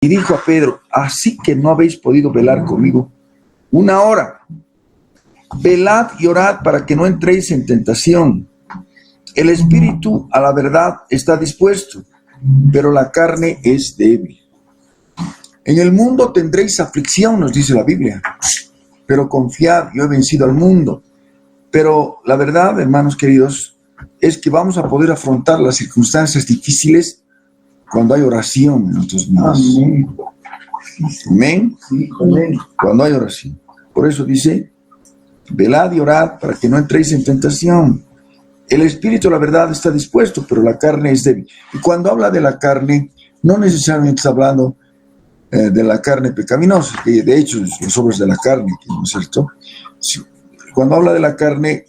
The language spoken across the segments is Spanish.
Y dijo a Pedro: así que no habéis podido velar conmigo 1 hora. Velad y orad para que no entréis en tentación. El espíritu a la verdad está dispuesto, pero la carne es débil. En el mundo tendréis aflicción, nos dice la Biblia, pero confiad, yo he vencido al mundo. Pero la verdad, hermanos queridos, es que vamos a poder afrontar las circunstancias difíciles cuando hay oración en nuestras vidas. Amén. Amén. Cuando hay oración. Por eso dice: velad y orad para que no entréis en tentación. El espíritu, la verdad, está dispuesto, pero la carne es débil. Y cuando habla de la carne, no necesariamente está hablando de la carne pecaminosa, que de hecho las obras de la carne, ¿no es cierto? Cuando habla de la carne,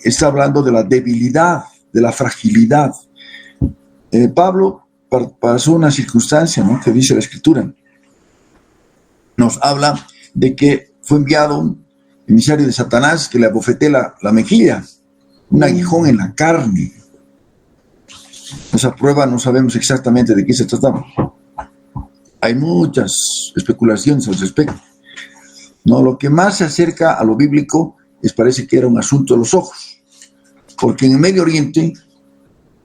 está hablando de la debilidad, de la fragilidad. Pablo pasó una circunstancia, ¿no?, que dice la Escritura. Nos habla de que fue enviado un emisario de Satanás que le abofeté la mejilla, un aguijón en la carne. Esa prueba no sabemos exactamente de qué se trataba. Hay muchas especulaciones al respecto. No, lo que más se acerca a lo bíblico parece que era un asunto de los ojos. Porque en el Medio Oriente,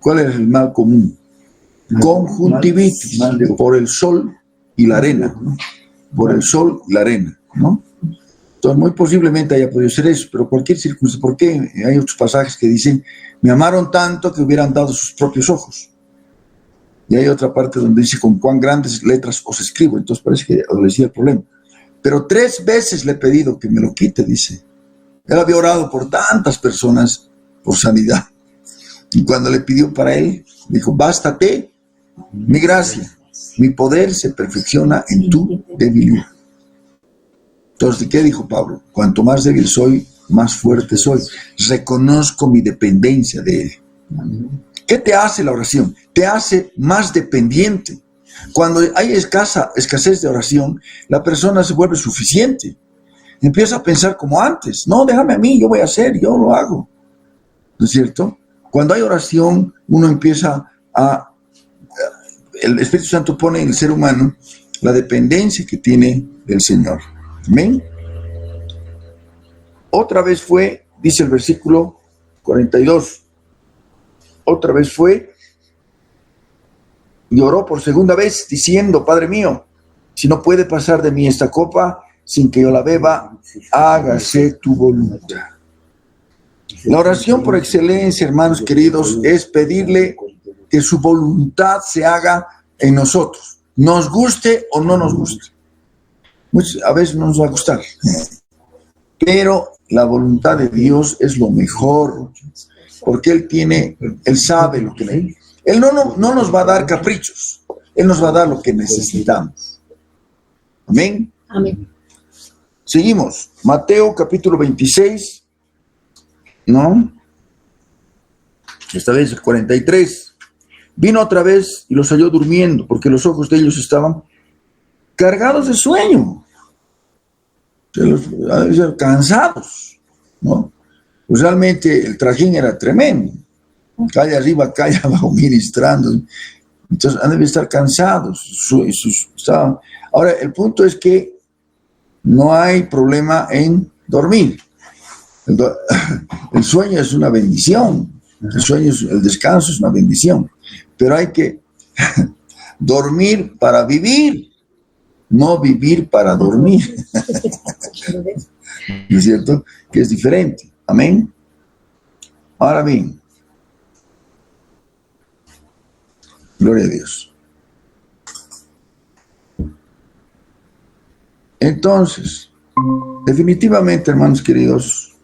¿cuál era el mal común? Conjuntivitis, por el sol y la arena. Por el sol y la arena, ¿no? Entonces, muy posiblemente haya podido ser eso, pero cualquier circunstancia. ¿Por qué? Hay otros pasajes que dicen: me amaron tanto que hubieran dado sus propios ojos. Y hay otra parte donde dice: con cuán grandes letras os escribo. Entonces parece que adolecía el problema. Pero 3 veces le he pedido que me lo quite, dice. Él había orado por tantas personas por sanidad. Y cuando le pidió para él, dijo: bástate mi gracia. Mi poder se perfecciona en tu debilidad. Entonces, ¿qué dijo Pablo? Cuanto más débil soy, más fuerte soy. Reconozco mi dependencia de él. ¿Qué te hace la oración? Te hace más dependiente. Cuando hay escasez de oración, la persona se vuelve suficiente. Empieza a pensar como antes. No, déjame a mí, yo voy a hacer, yo lo hago. ¿No es cierto? Cuando hay oración, uno empieza el Espíritu Santo pone en el ser humano la dependencia que tiene del Señor. Amén. Otra vez fue, dice el versículo 42, otra vez fue y oró por segunda vez diciendo: Padre mío, si no puede pasar de mí esta copa sin que yo la beba, hágase tu voluntad. La oración por excelencia, hermanos queridos, es pedirle que su voluntad se haga en nosotros, nos guste o no nos guste. A veces no nos va a gustar, pero la voluntad de Dios es lo mejor, porque Él sabe lo que necesitamos. Él no nos va a dar caprichos, Él nos va a dar lo que necesitamos. Amén. Amén. Seguimos, Mateo capítulo 26, ¿no? Esta vez el 43. Vino otra vez y los halló durmiendo, porque los ojos de ellos estaban cargados de sueño, cansados, ¿no? Pues realmente el trajín era tremendo, calle arriba, calle abajo, ministrando. Entonces han de estar cansados. Ahora, el punto es que no hay problema en dormir. El sueño es una bendición. El descanso es una bendición. Pero hay que dormir para vivir, no vivir para dormir. ¿No es cierto? Que es diferente. Amén. Ahora bien, gloria a Dios. Entonces, definitivamente, hermanos queridos,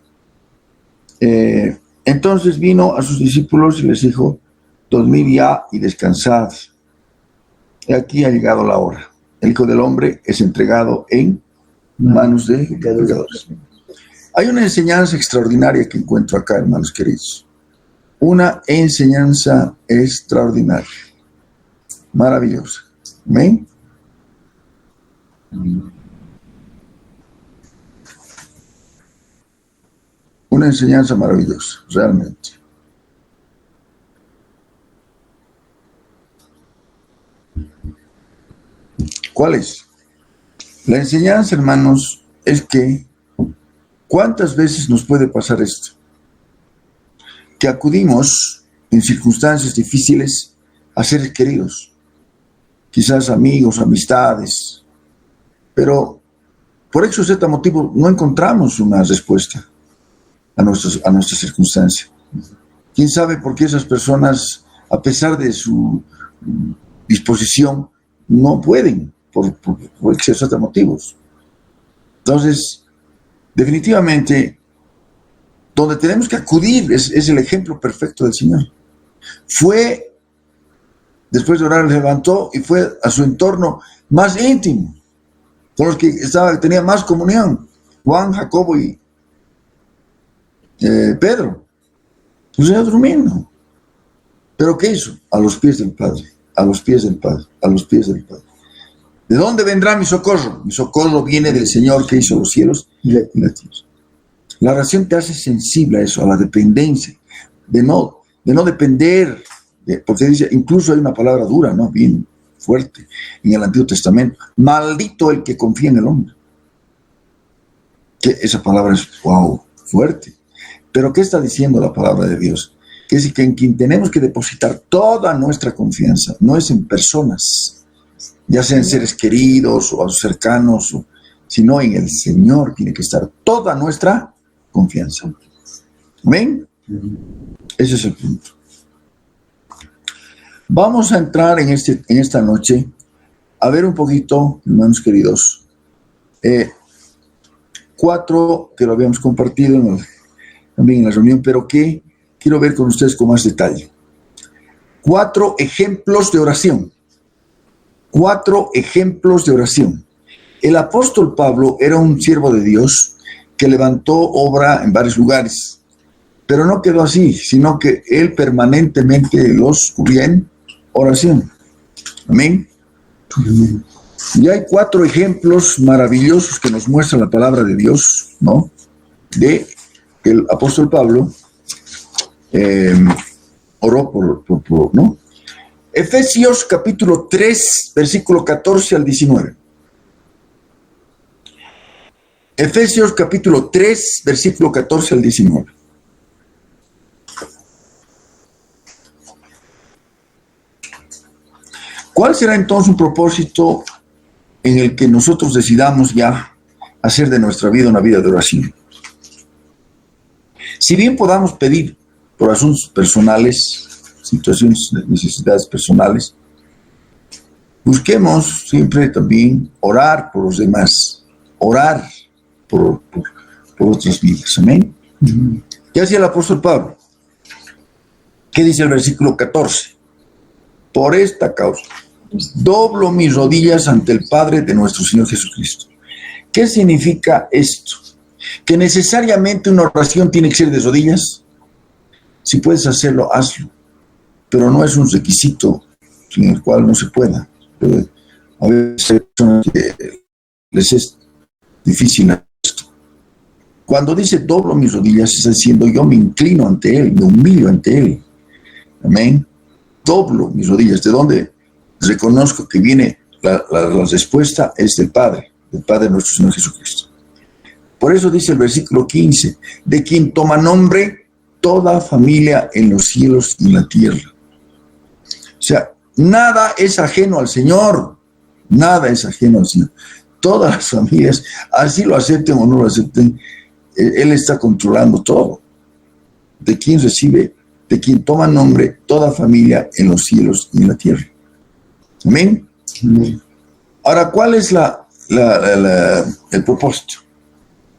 entonces vino a sus discípulos y les dijo: dormid ya y descansad. Y aquí ha llegado la hora. El Hijo del Hombre es entregado en manos de pecadores. Hay una enseñanza extraordinaria que encuentro acá, hermanos queridos. Una enseñanza extraordinaria. Maravillosa. ¿Amén? Una enseñanza maravillosa, realmente. ¿Cuál es? La enseñanza, hermanos, es que ¿cuántas veces nos puede pasar esto? Que acudimos en circunstancias difíciles a seres queridos, quizás amigos, amistades, pero por X o Z motivo no encontramos una respuesta a nuestra circunstancia. ¿Quién sabe por qué esas personas, a pesar de su disposición, no pueden, por X o Z motivos? Entonces, definitivamente, donde tenemos que acudir es el ejemplo perfecto del Señor. Fue, después de orar, levantó y fue a su entorno más íntimo, con los que tenía más comunión, Juan, Jacobo y Pedro. El Señor durmiendo. ¿Pero qué hizo? A los pies del Padre, a los pies del Padre, a los pies del Padre. ¿De dónde vendrá mi socorro? Mi socorro viene del Señor que hizo los cielos y la tierra. La oración te hace sensible a eso, a la dependencia, de no depender, porque dice, incluso hay una palabra dura, ¿no? Bien fuerte en el Antiguo Testamento. Maldito el que confía en el hombre. Que esa palabra es, wow, fuerte. Pero ¿qué está diciendo la palabra de Dios? Que es que en quien tenemos que depositar toda nuestra confianza, no es en personas, ya sean seres queridos o cercanos, sino en el Señor tiene que estar toda nuestra confianza. ¿Ven? Ese es el punto. Vamos a entrar en esta noche a ver un poquito, hermanos queridos, 4 que lo habíamos compartido también en la reunión, pero que quiero ver con ustedes con más detalle. 4 ejemplos de oración. 4 ejemplos de oración. El apóstol Pablo era un siervo de Dios que levantó obra en varios lugares, pero no quedó así, sino que él permanentemente los cubría en oración. Amén. Y hay 4 ejemplos maravillosos que nos muestra la palabra de Dios, ¿no? De el apóstol Pablo oró por ¿no? Efesios capítulo 3, versículo 14 al 19. Efesios capítulo 3, versículo 14 al 19. ¿Cuál será entonces un propósito en el que nosotros decidamos ya hacer de nuestra vida una vida de oración? Si bien podamos pedir por asuntos personales, situaciones, necesidades personales, busquemos siempre también orar por los demás, orar por otras vidas. Amén. ¿Qué hacía el apóstol Pablo? ¿Qué dice el versículo 14? Por esta causa doblo mis rodillas ante el Padre de nuestro Señor Jesucristo. ¿Qué significa esto? ¿Que necesariamente una oración tiene que ser de rodillas? Si puedes hacerlo, hazlo. Pero no es un requisito sin el cual no se pueda. A veces hay personas que les es difícil esto. Cuando dice doblo mis rodillas, está diciendo yo me inclino ante Él, me humillo ante Él. Amén. Doblo mis rodillas. ¿De dónde? Reconozco que viene la respuesta es del Padre de nuestro Señor Jesucristo. Por eso dice el versículo 15, de quien toma nombre toda familia en los cielos y la tierra. O sea, nada es ajeno al Señor, nada es ajeno al Señor. Todas las familias, así lo acepten o no lo acepten, Él está controlando todo. De quien recibe, de quien toma nombre toda familia en los cielos y en la tierra. Amén. Ahora, ¿cuál es el propósito?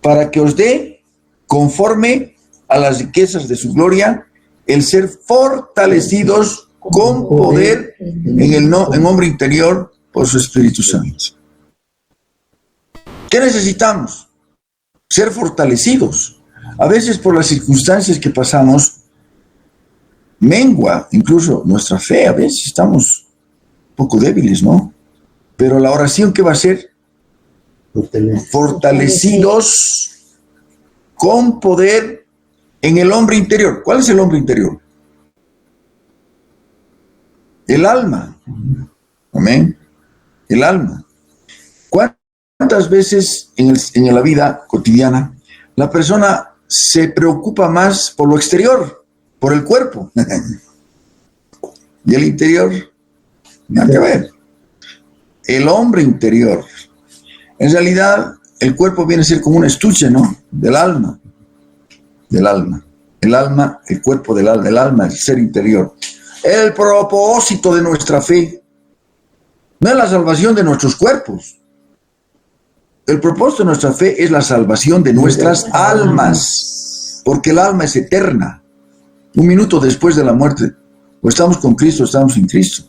Para que os dé, conforme a las riquezas de su gloria, el ser fortalecidos con poder en hombre interior por su Espíritu Santo. ¿Qué necesitamos? Ser fortalecidos. A veces por las circunstancias que pasamos, mengua incluso nuestra fe. A veces estamos un poco débiles, ¿no? Pero la oración, ¿qué va a ser? Fortalecidos con poder en el hombre interior. ¿Cuál es el hombre interior? El alma. Amén. El alma. ¿Cuántas veces en la vida cotidiana la persona se preocupa más por lo exterior, por el cuerpo? Y el interior, nada que ver. El hombre interior. En realidad, el cuerpo viene a ser como un estuche, ¿no? Del alma. Del alma. El alma, el cuerpo del alma, el alma, el ser interior. El propósito de nuestra fe no es la salvación de nuestros cuerpos. El propósito de nuestra fe es la salvación de nuestras almas, porque el alma es eterna. Un minuto después de la muerte, o estamos con Cristo o estamos sin Cristo.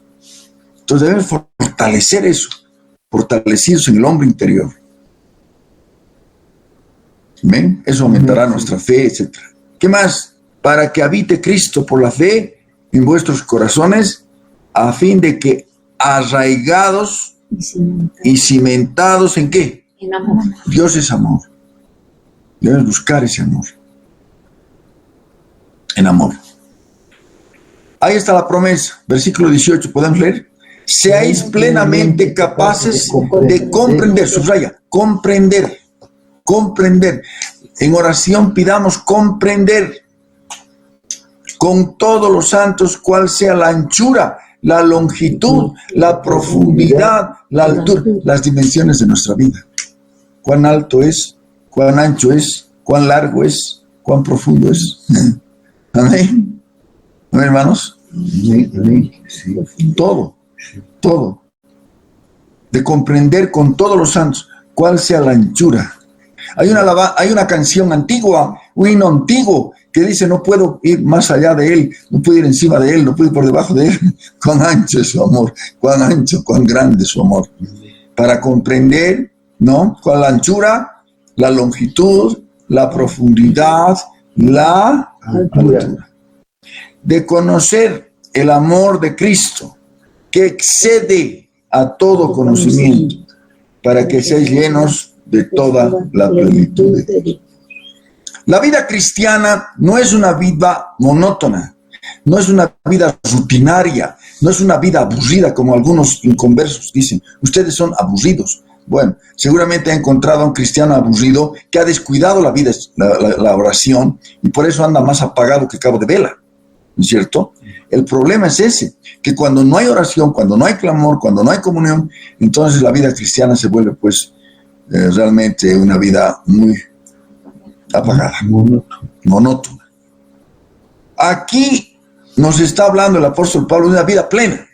Entonces debemos fortalecer eso, fortalecidos en el hombre interior. ¿Ven? Eso aumentará nuestra fe, etc. ¿Qué más? Para que habite Cristo por la fe en vuestros corazones, a fin de que arraigados y cimentados ¿en qué? En amor. Dios es amor. Debes buscar ese amor. En amor. Ahí está la promesa. Versículo 18, ¿podemos leer? Seáis plenamente capaces de comprender. Subraya, comprender. Comprender. En oración pidamos comprender con todos los santos cuál sea la anchura, la longitud, la profundidad, la altura, las dimensiones de nuestra vida. Cuán alto es, cuán ancho es, cuán largo es, cuán profundo es. Amén. ¿Amén, hermanos? Sí. Todo. De comprender con todos los santos cuál sea la anchura. Hay una canción antigua, un himno antiguo, que dice: no puedo ir más allá de él, no puedo ir encima de él, no puedo ir por debajo de él. Cuán ancho es su amor, cuán ancho, cuán grande es su amor. Para comprender, ¿no? Cuál la anchura, la longitud, la profundidad, la altura. De conocer el amor de Cristo, que excede a todo conocimiento, para que seáis llenos de toda la plenitud de Dios. La vida cristiana no es una vida monótona, no es una vida rutinaria, no es una vida aburrida como algunos inconversos dicen. Ustedes son aburridos. Bueno, seguramente ha encontrado a un cristiano aburrido que ha descuidado la vida, la oración, y por eso anda más apagado que cabo de vela, ¿no es cierto? El problema es ese, que cuando no hay oración, cuando no hay clamor, cuando no hay comunión, entonces la vida cristiana se vuelve pues realmente una vida muy apagada, monótona. Aquí nos está hablando el apóstol Pablo de una vida plena,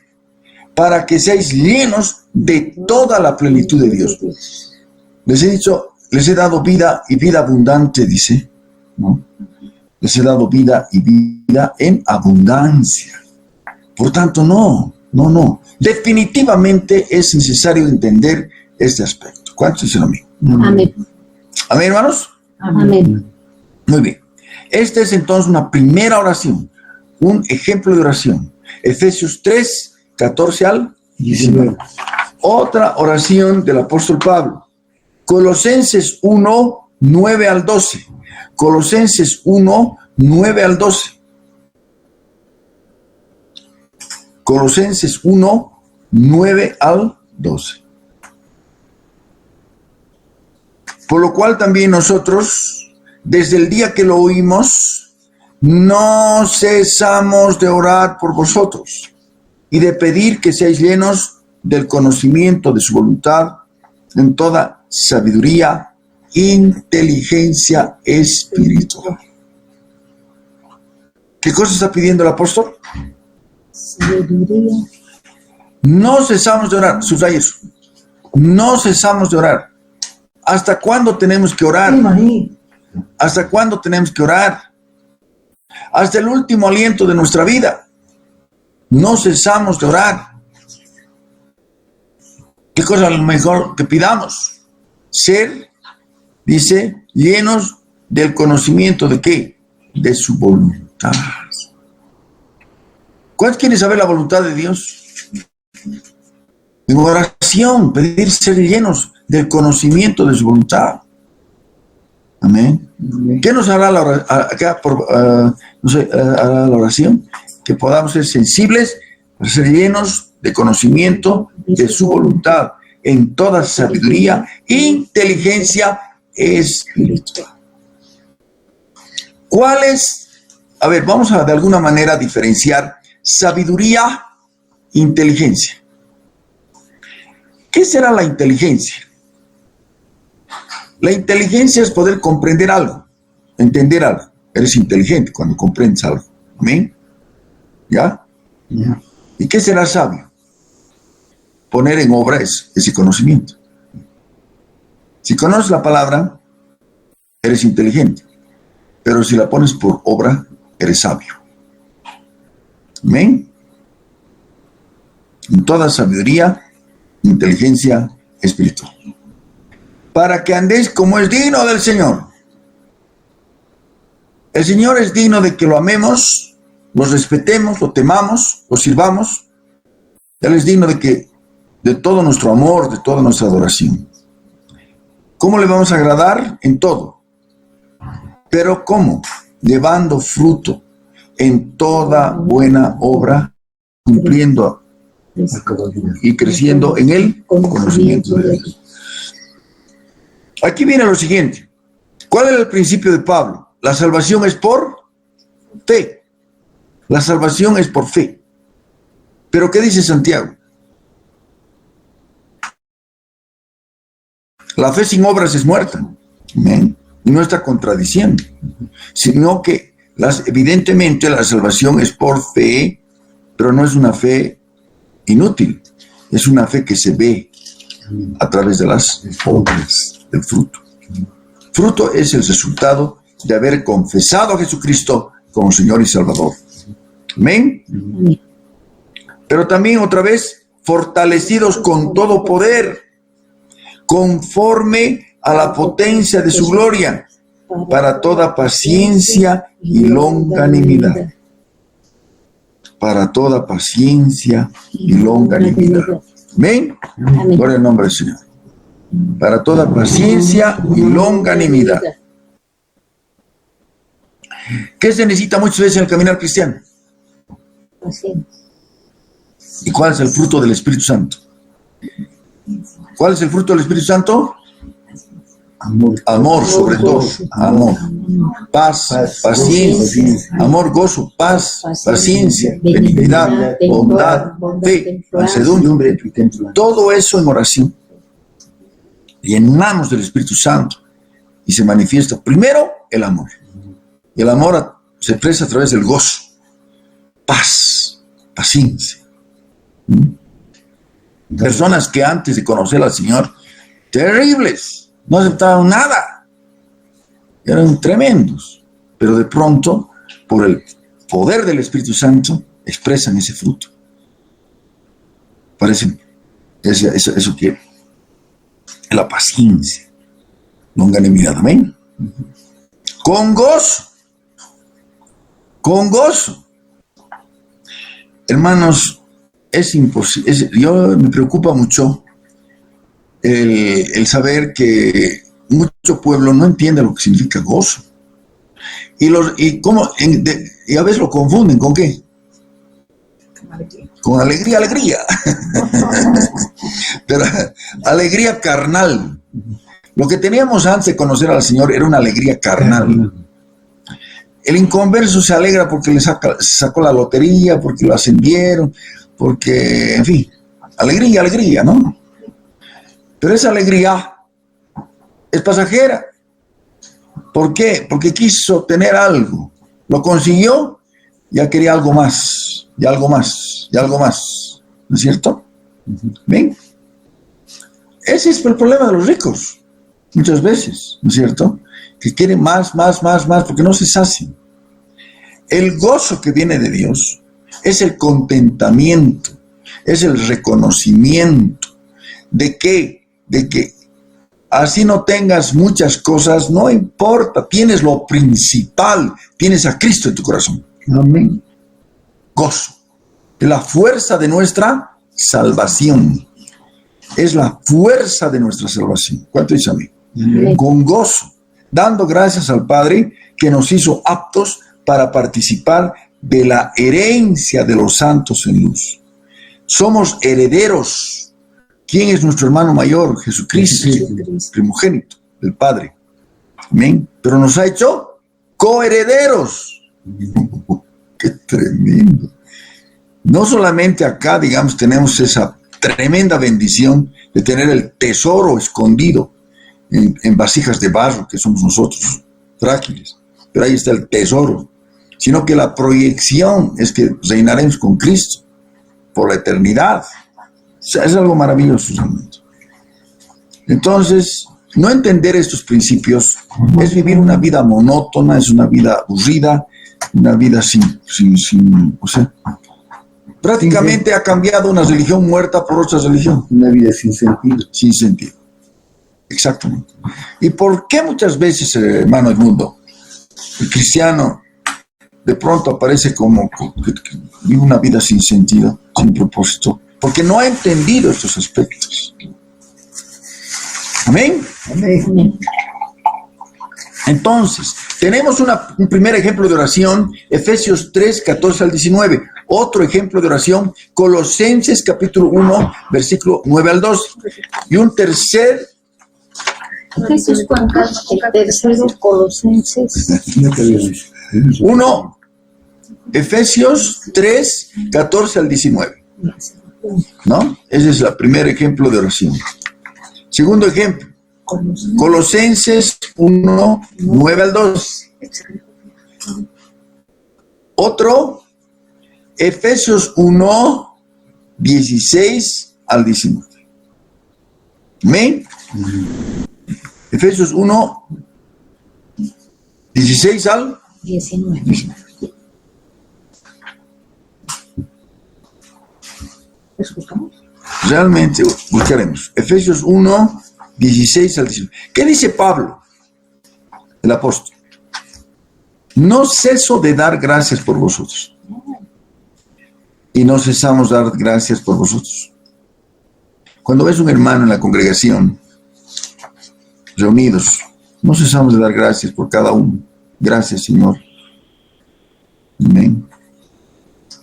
para que seáis llenos de toda la plenitud de Dios. Les he dicho, les he dado vida y vida abundante, dice, ¿no? Les he dado vida y vida en abundancia. Por tanto, no. Definitivamente es necesario entender este aspecto. ¿Cuántos dicen amén? Amén. ¿Amén, hermanos? Amén. Muy bien. Esta es entonces una primera oración, un ejemplo de oración. Efesios 3, 14 al 19. Otra oración del apóstol Pablo. Colosenses 1, 9 al 12. Colosenses 1, 9 al 12. Colosenses 1, 9 al 12. Por lo cual también nosotros, desde el día que lo oímos, no cesamos de orar por vosotros y de pedir que seáis llenos del conocimiento de su voluntad en toda sabiduría, inteligencia espiritual. ¿Qué cosa está pidiendo el apóstol? Sabiduría. No cesamos de orar, subraya eso. No cesamos de orar. ¿Hasta cuándo tenemos que orar? ¿Hasta cuándo tenemos que orar? Hasta el último aliento de nuestra vida. No cesamos de orar. ¿Qué cosa es lo mejor que pidamos? Ser, dice, llenos del conocimiento de ¿qué? De su voluntad. ¿Cuántos quieren saber la voluntad de Dios? En oración, pedir ser llenos del conocimiento de su voluntad. Amén. ¿Qué nos hará hará la oración? Que podamos ser sensibles para ser llenos de conocimiento de su voluntad. en toda sabiduría, inteligencia espiritual. ¿Cuál es? A ver, vamos a de alguna manera diferenciar sabiduría, inteligencia. ¿Qué será la inteligencia? La inteligencia es poder comprender algo, entender algo. Eres inteligente cuando comprendes algo. ¿Amén? ¿Ya? Ya. ¿Y qué será sabio? Poner en obra ese conocimiento. Si conoces la palabra, eres inteligente. Pero si la pones por obra, eres sabio. ¿Amén? En toda sabiduría, inteligencia espiritual. Para que andéis como es digno del Señor. El Señor es digno de que lo amemos, lo respetemos, lo temamos, lo sirvamos. Él es digno de todo nuestro amor, de toda nuestra adoración. ¿Cómo le vamos a agradar? En todo. ¿Pero cómo? Llevando fruto en toda buena obra, cumpliendo y creciendo en el conocimiento de Dios. Aquí viene lo siguiente. ¿Cuál era el principio de Pablo? La salvación es por fe. La salvación es por fe. ¿Pero qué dice Santiago? La fe sin obras es muerta. ¿Amén? Y no está contradiciendo, sino que evidentemente la salvación es por fe, pero no es una fe inútil, es una fe que se ve a través de las obras del fruto. Fruto es el resultado de haber confesado a Jesucristo como Señor y Salvador. Amén. Pero también otra vez, fortalecidos con todo poder, conforme a la potencia de su gloria, para toda paciencia y longanimidad. Para toda paciencia y longanimidad. Amén. Gloria al nombre del Señor. Para toda paciencia y longanimidad. ¿Qué se necesita muchas veces en el caminar cristiano? ¿Y cuál es el fruto del Espíritu Santo? ¿Cuál es el fruto del Espíritu Santo? Amor, sobre todo. Amor. Paz, paciencia, amor, gozo, paz, paciencia, benignidad, bondad, fe, mansedumbre. Todo eso en oración. Llenamos del Espíritu Santo y se manifiesta primero el amor. Y el amor se expresa a través del gozo, paz, paciencia. Personas que antes de conocer al Señor, terribles, no aceptaban nada, eran tremendos, pero de pronto, por el poder del Espíritu Santo, expresan ese fruto. Parecen eso que es la paciencia, longanimidad. Amén. Con gozo. Con gozo. Hermanos, es imposible. Yo me preocupa mucho el saber que mucho pueblo no entiende lo que significa gozo. Y a veces lo confunden ¿con qué? Con alegría, alegría. Pero alegría carnal. Lo que teníamos antes de conocer al Señor era una alegría carnal. El inconverso se alegra porque le sacó la lotería, porque lo ascendieron, porque, en fin, alegría, alegría, ¿no? Pero esa alegría es pasajera. ¿Por qué? Porque quiso tener algo. Lo consiguió, ya quería algo más, y algo más, y algo más. ¿No es cierto? ¿Ven? Ese es el problema de los ricos, muchas veces, ¿no es cierto? Que quieren más, porque no se sacian. El gozo que viene de Dios es el contentamiento, es el reconocimiento de que así no tengas muchas cosas, no importa, tienes lo principal, tienes a Cristo en tu corazón. Amén. Gozo, es la fuerza de nuestra salvación. Es la fuerza de nuestra salvación. ¿Cuánto dice amén? Amén. Con gozo, dando gracias al Padre que nos hizo aptos para participar de la herencia de los santos en luz. Somos herederos ¿Quién es nuestro hermano mayor? Jesucristo, primogénito del Padre. Amén. Pero nos ha hecho coherederos. ¡Qué tremendo! No solamente acá, digamos, tenemos esa tremenda bendición de tener el tesoro escondido en vasijas de barro, que somos nosotros, frágiles. Pero ahí está el tesoro. Sino que la proyección es que reinaremos con Cristo por la eternidad. O sea, es algo maravilloso realmente. Entonces, no entender estos principios es vivir una vida monótona, es una vida aburrida, una vida o sea, prácticamente ha cambiado una religión muerta por otra religión. Una vida sin sentido. Sin sentido. Exactamente. ¿Y por qué muchas veces, hermano Edmundo, el cristiano de pronto aparece como que vive una vida sin sentido, sin propósito? Porque no ha entendido estos aspectos. Amén. Amén. Entonces, tenemos un primer ejemplo de oración, Efesios 3, 14 al 19. Otro ejemplo de oración, Colosenses capítulo 1, versículo 9 al 12. Y un tercer... Efesios cuántas, el tercero, Colosenses. Uno, Efesios 3, 14 al 19. ¿No? Ese es el primer ejemplo de oración. Segundo ejemplo, Colosenses 1, 9 al 12. Otro, Efesios 1, 16 al 19. ¿Amén? Efesios 1, 16 al 19. ¿Escuchamos? Realmente buscaremos. Efesios 1, 16 al 19. ¿Qué dice Pablo, el apóstol? No ceso de dar gracias por vosotros. Y no cesamos de dar gracias por vosotros. Cuando ves un hermano en la congregación, reunidos, no cesamos de dar gracias por cada uno. Gracias, Señor. Amén.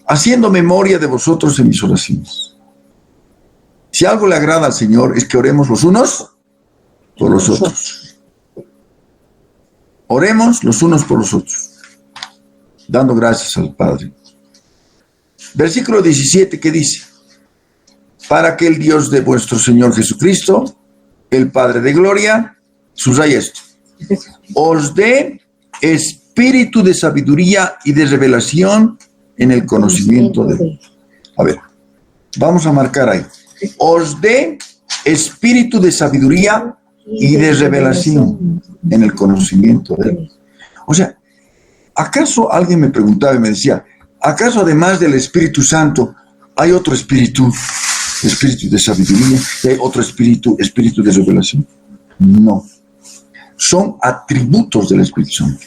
Haciendo memoria de vosotros en mis oraciones. Si algo le agrada al Señor es que oremos los unos por los otros. Oremos los unos por los otros, dando gracias al Padre. Versículo 17, ¿qué dice? Para que el Dios de vuestro Señor Jesucristo, el Padre de gloria, subraya esto, os dé espíritu de sabiduría y de revelación en el conocimiento de Dios. A ver, vamos a marcar ahí. Os dé espíritu de sabiduría y de revelación en el conocimiento de Él. O sea, ¿acaso alguien me preguntaba y me decía, ¿acaso además del Espíritu Santo hay otro espíritu de sabiduría, y hay otro espíritu de revelación? No. Son atributos del Espíritu Santo.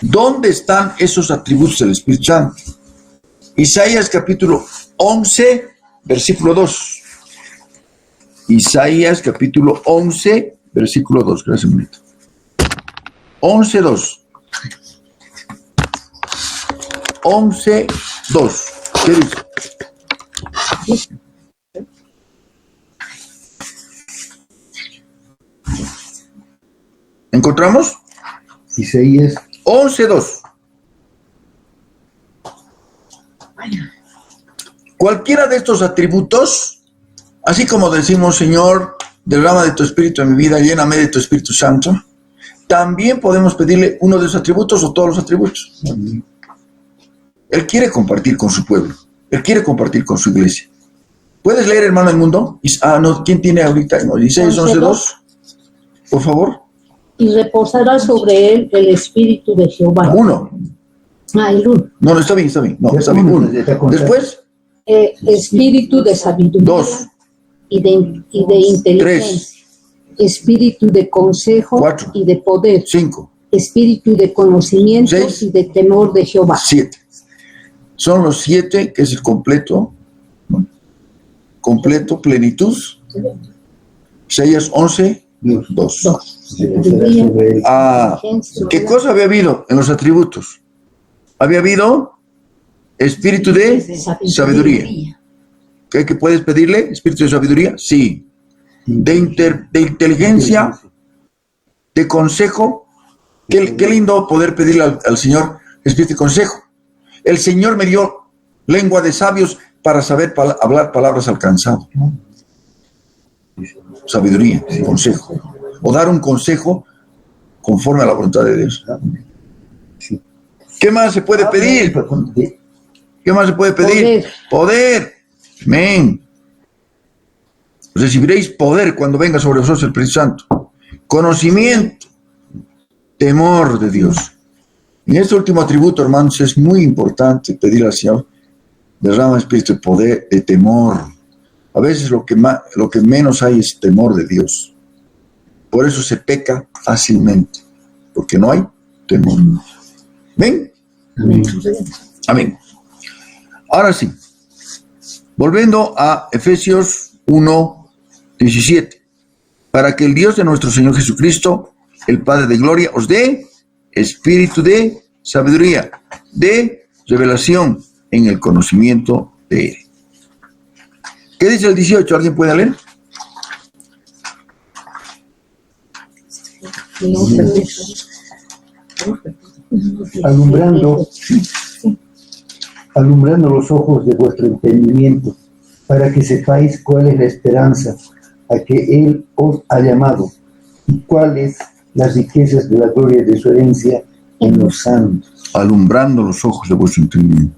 ¿Dónde están esos atributos del Espíritu Santo? Isaías capítulo 11, versículo 2. Isaías capítulo 11, versículo 2. Gracias, bonito. 11, 2. 11, 2. ¿Qué dice? ¿Encontramos? Isaías 11, 2. Cualquiera de estos atributos, así como decimos, Señor, derrama de tu Espíritu en mi vida, lléname de tu Espíritu Santo, también podemos pedirle uno de esos atributos o todos los atributos. Él quiere compartir con su pueblo. Él quiere compartir con su iglesia. ¿Puedes leer, hermano del mundo? No, ¿quién tiene ahorita? No, Isaías 11, 2. Por favor. Y reposará sobre él el Espíritu de Jehová. 1. El 1. No, está bien. No, está bien. 1. Después. Espíritu de sabiduría. 2. Y de inteligencia. 3. Espíritu de consejo. 4. Y de poder. 5. Espíritu de conocimiento 6. y de temor de Jehová. 7. Son los 7, que es el completo, plenitud. Isaías 11, 2. ¿Qué cosa había habido en los atributos? Había habido espíritu de sabiduría. ¿Ok? ¿Qué puedes pedirle? ¿Espíritu de sabiduría? Sí. De inteligencia, de consejo. Qué lindo poder pedirle al Señor espíritu de consejo. El Señor me dio lengua de sabios para saber hablar palabras alcanzadas. Sabiduría, consejo. O dar un consejo conforme a la voluntad de Dios. ¿Qué más se puede pedir? ¿Qué más se puede pedir? Poder. Amén. Recibiréis poder cuando venga sobre vosotros el Espíritu Santo. Conocimiento. Temor de Dios. En este último atributo, hermanos, es muy importante pedir al Señor derrama espíritu de poder, de temor. A veces lo que menos hay es temor de Dios. Por eso se peca fácilmente, porque no hay temor. ¿Ven? Amén. Amén. Ahora sí, volviendo a Efesios 1:17. Para que el Dios de nuestro Señor Jesucristo, el Padre de gloria, os dé espíritu de sabiduría, de revelación en el conocimiento de Él. ¿Qué dice el 18? ¿Alguien puede leer? Alumbrando los ojos de vuestro entendimiento, para que sepáis cuál es la esperanza a que Él os ha llamado, y cuáles las riquezas de la gloria de su herencia en los santos. Alumbrando los ojos de vuestro entendimiento.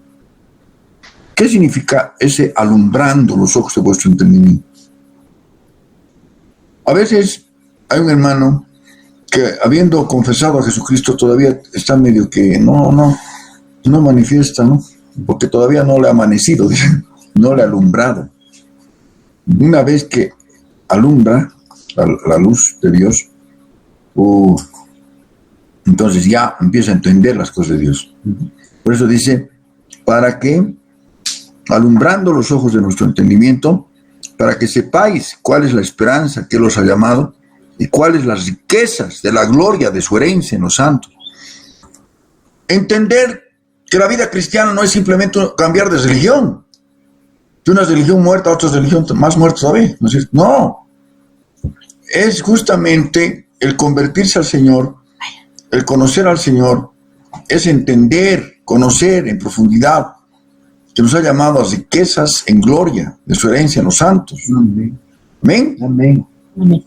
¿Qué significa ese alumbrando los ojos de vuestro entendimiento? A veces hay un hermano que, habiendo confesado a Jesucristo, todavía está medio que no manifiesta, ¿no? Porque todavía no le ha amanecido, no le ha alumbrado. Una vez que alumbra la luz de Dios, entonces ya empieza a entender las cosas de Dios. Por eso dice, para que, alumbrando los ojos de nuestro entendimiento, para que sepáis cuál es la esperanza que Él os ha llamado y cuáles las riquezas de la gloria de su herencia en los santos. Entender que la vida cristiana no es simplemente cambiar de religión, de una religión muerta a otra religión más muerta todavía. No, es justamente el convertirse al Señor, el conocer al Señor, es entender, conocer en profundidad que nos ha llamado a riquezas en gloria de su herencia en los santos. Amén. Amén. Amén. Amén.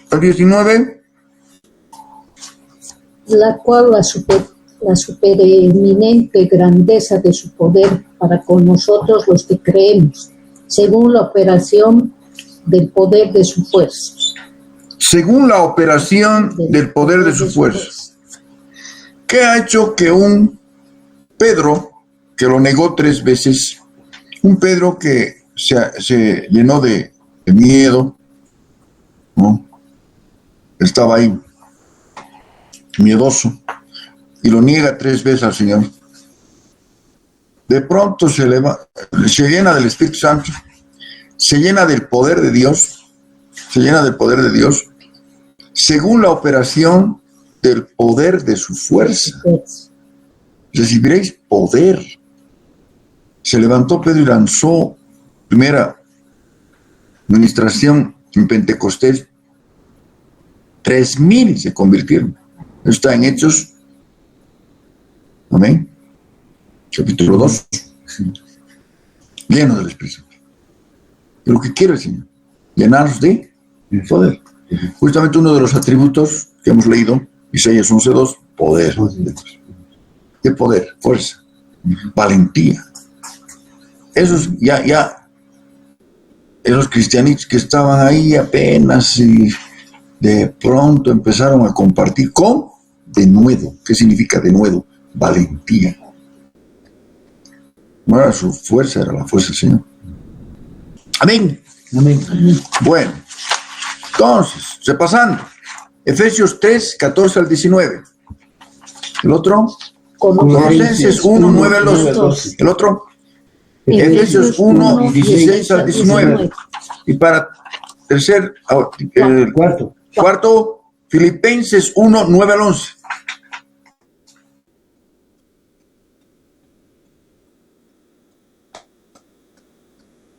El 19. La cual la supereminente grandeza de su poder para con nosotros los que creemos, según la operación del poder de su fuerza. Según la operación del poder de su fuerza. ¿Qué ha hecho que un Pedro, que lo negó 3 veces, un Pedro que se llenó de miedo, ¿no? Estaba ahí, miedoso, y lo niega 3 veces al Señor? De pronto se llena del Espíritu Santo, se llena del poder de Dios, según la operación del poder de su fuerza. Recibiréis poder. Se levantó Pedro y lanzó primera administración en Pentecostés. 3,000 se convirtieron. Eso está en Hechos. Amén. Capítulo 2. Lleno del Espíritu Santo. Pero ¿qué quiere el Señor? Llenaros de poder. Justamente uno de los atributos que hemos leído, Isaías 11:2, poder. ¿Qué poder? Fuerza, valentía. Esos esos cristianitos que estaban ahí apenas y de pronto empezaron a compartir con denuedo. ¿Qué significa denuedo? Valentía. No era su fuerza, era la fuerza del Señor. Amén. Amén. Bueno, entonces, repasando, Efesios 3:14 al 19. El otro, Colosenses 1:9 al 12. El otro, Efesios 1:16 al 19. Y para tercer, cuarto, Filipenses 1:9 al 11.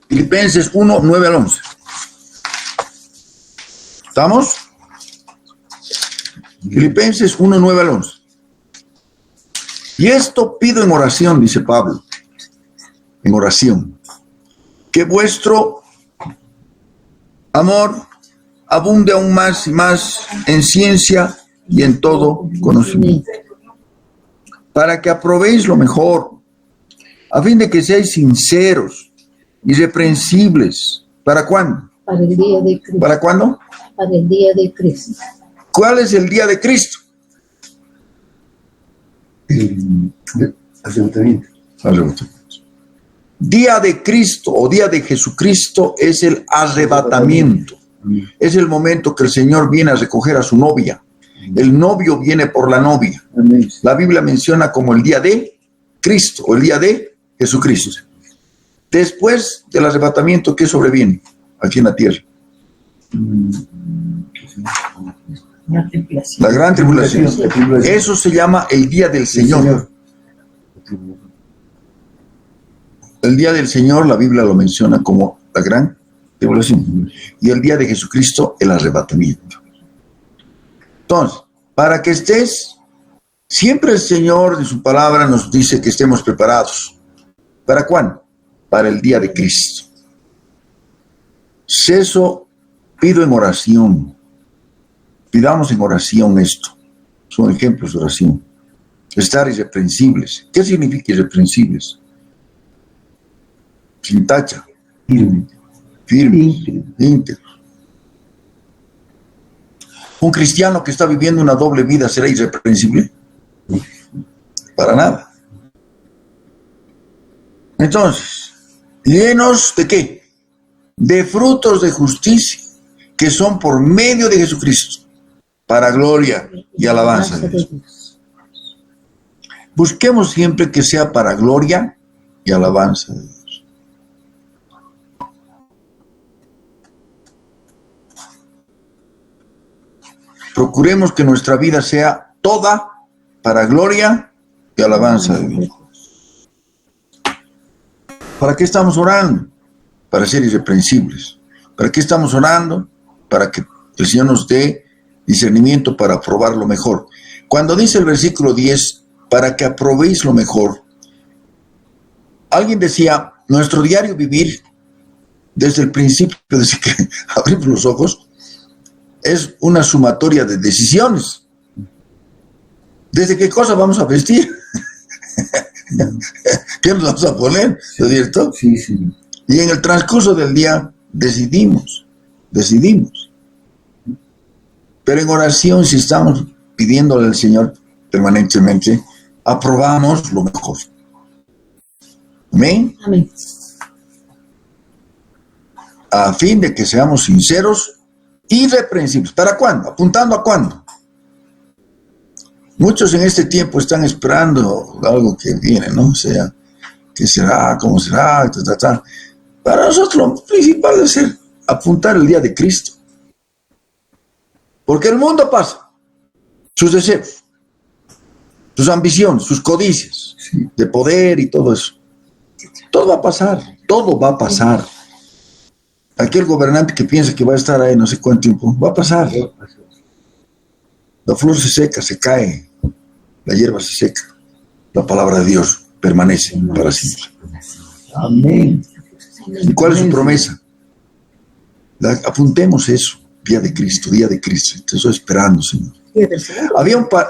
Filipenses 1, 9 al 11. ¿Estamos? Filipenses 1, 9 al 11. Y esto pido en oración, dice Pablo, en oración, que vuestro amor abunde aún más y más en ciencia y en todo conocimiento, para que aprobéis lo mejor, a fin de que seáis sinceros, irreprensibles. ¿Para cuándo? Para el día de Cristo. ¿Para cuándo? Para el día de Cristo. ¿Cuál es el día de Cristo? El arrebatamiento. Día de Cristo o día de Jesucristo es el arrebatamiento. Es el momento que el Señor viene a recoger a su novia. El novio viene por la novia. Amén. La Biblia menciona como el día de Cristo o el día de Jesucristo. Después del arrebatamiento, ¿qué sobreviene aquí en la tierra? La gran tribulación. La tribulación. Eso se llama el día del Señor. El día del Señor, la Biblia lo menciona como la gran tribulación. Y el día de Jesucristo, el arrebatamiento. Entonces, para que estés, siempre el Señor de su palabra nos dice que estemos preparados. ¿Para cuándo? Para el día de Cristo. Eso pido en oración. Pidamos en oración esto. Son ejemplos de oración. Estar irreprensibles. ¿Qué significa irreprensibles? Sin tacha. Firmes. Íntegros. ¿Un cristiano que está viviendo una doble vida será irreprensible? Para nada. Entonces, llenos de ¿qué? De frutos de justicia, que son por medio de Jesucristo, para gloria y alabanza de Dios. Busquemos siempre que sea para gloria y alabanza de Dios. Procuremos que nuestra vida sea toda para gloria y alabanza de Dios. ¿Para qué estamos orando? Para ser irreprensibles. ¿Para qué estamos orando? Para que el Señor nos dé discernimiento para aprobar lo mejor. Cuando dice el versículo 10, para que aprobéis lo mejor, alguien decía, nuestro diario vivir, desde el principio, desde que abrimos los ojos, es una sumatoria de decisiones. ¿Desde qué cosa vamos a vestir? ¿Qué nos vamos a poner? ¿No es cierto? Sí, sí. Y en el transcurso del día decidimos. Pero en oración, si estamos pidiéndole al Señor permanentemente, aprobamos lo mejor. Amén. Amén. A fin de que seamos sinceros, irreprensibles. ¿Para cuándo? ¿Apuntando a cuándo? Muchos en este tiempo están esperando algo que viene, ¿no? O sea, ¿qué será? ¿Cómo será? Para nosotros lo principal debe ser apuntar el día de Cristo. Porque el mundo pasa. Sus deseos, sus ambiciones, sus codicias de poder y todo eso. Todo va a pasar. Todo va a pasar. Aquel gobernante que piensa que va a estar ahí no sé cuánto tiempo, va a pasar. La flor se seca, se cae, la hierba se seca. La palabra de Dios permanece para siempre. Amén. ¿Y cuál es su promesa? Apuntemos eso, día de Cristo. Te estoy esperando, Señor. Día del Señor.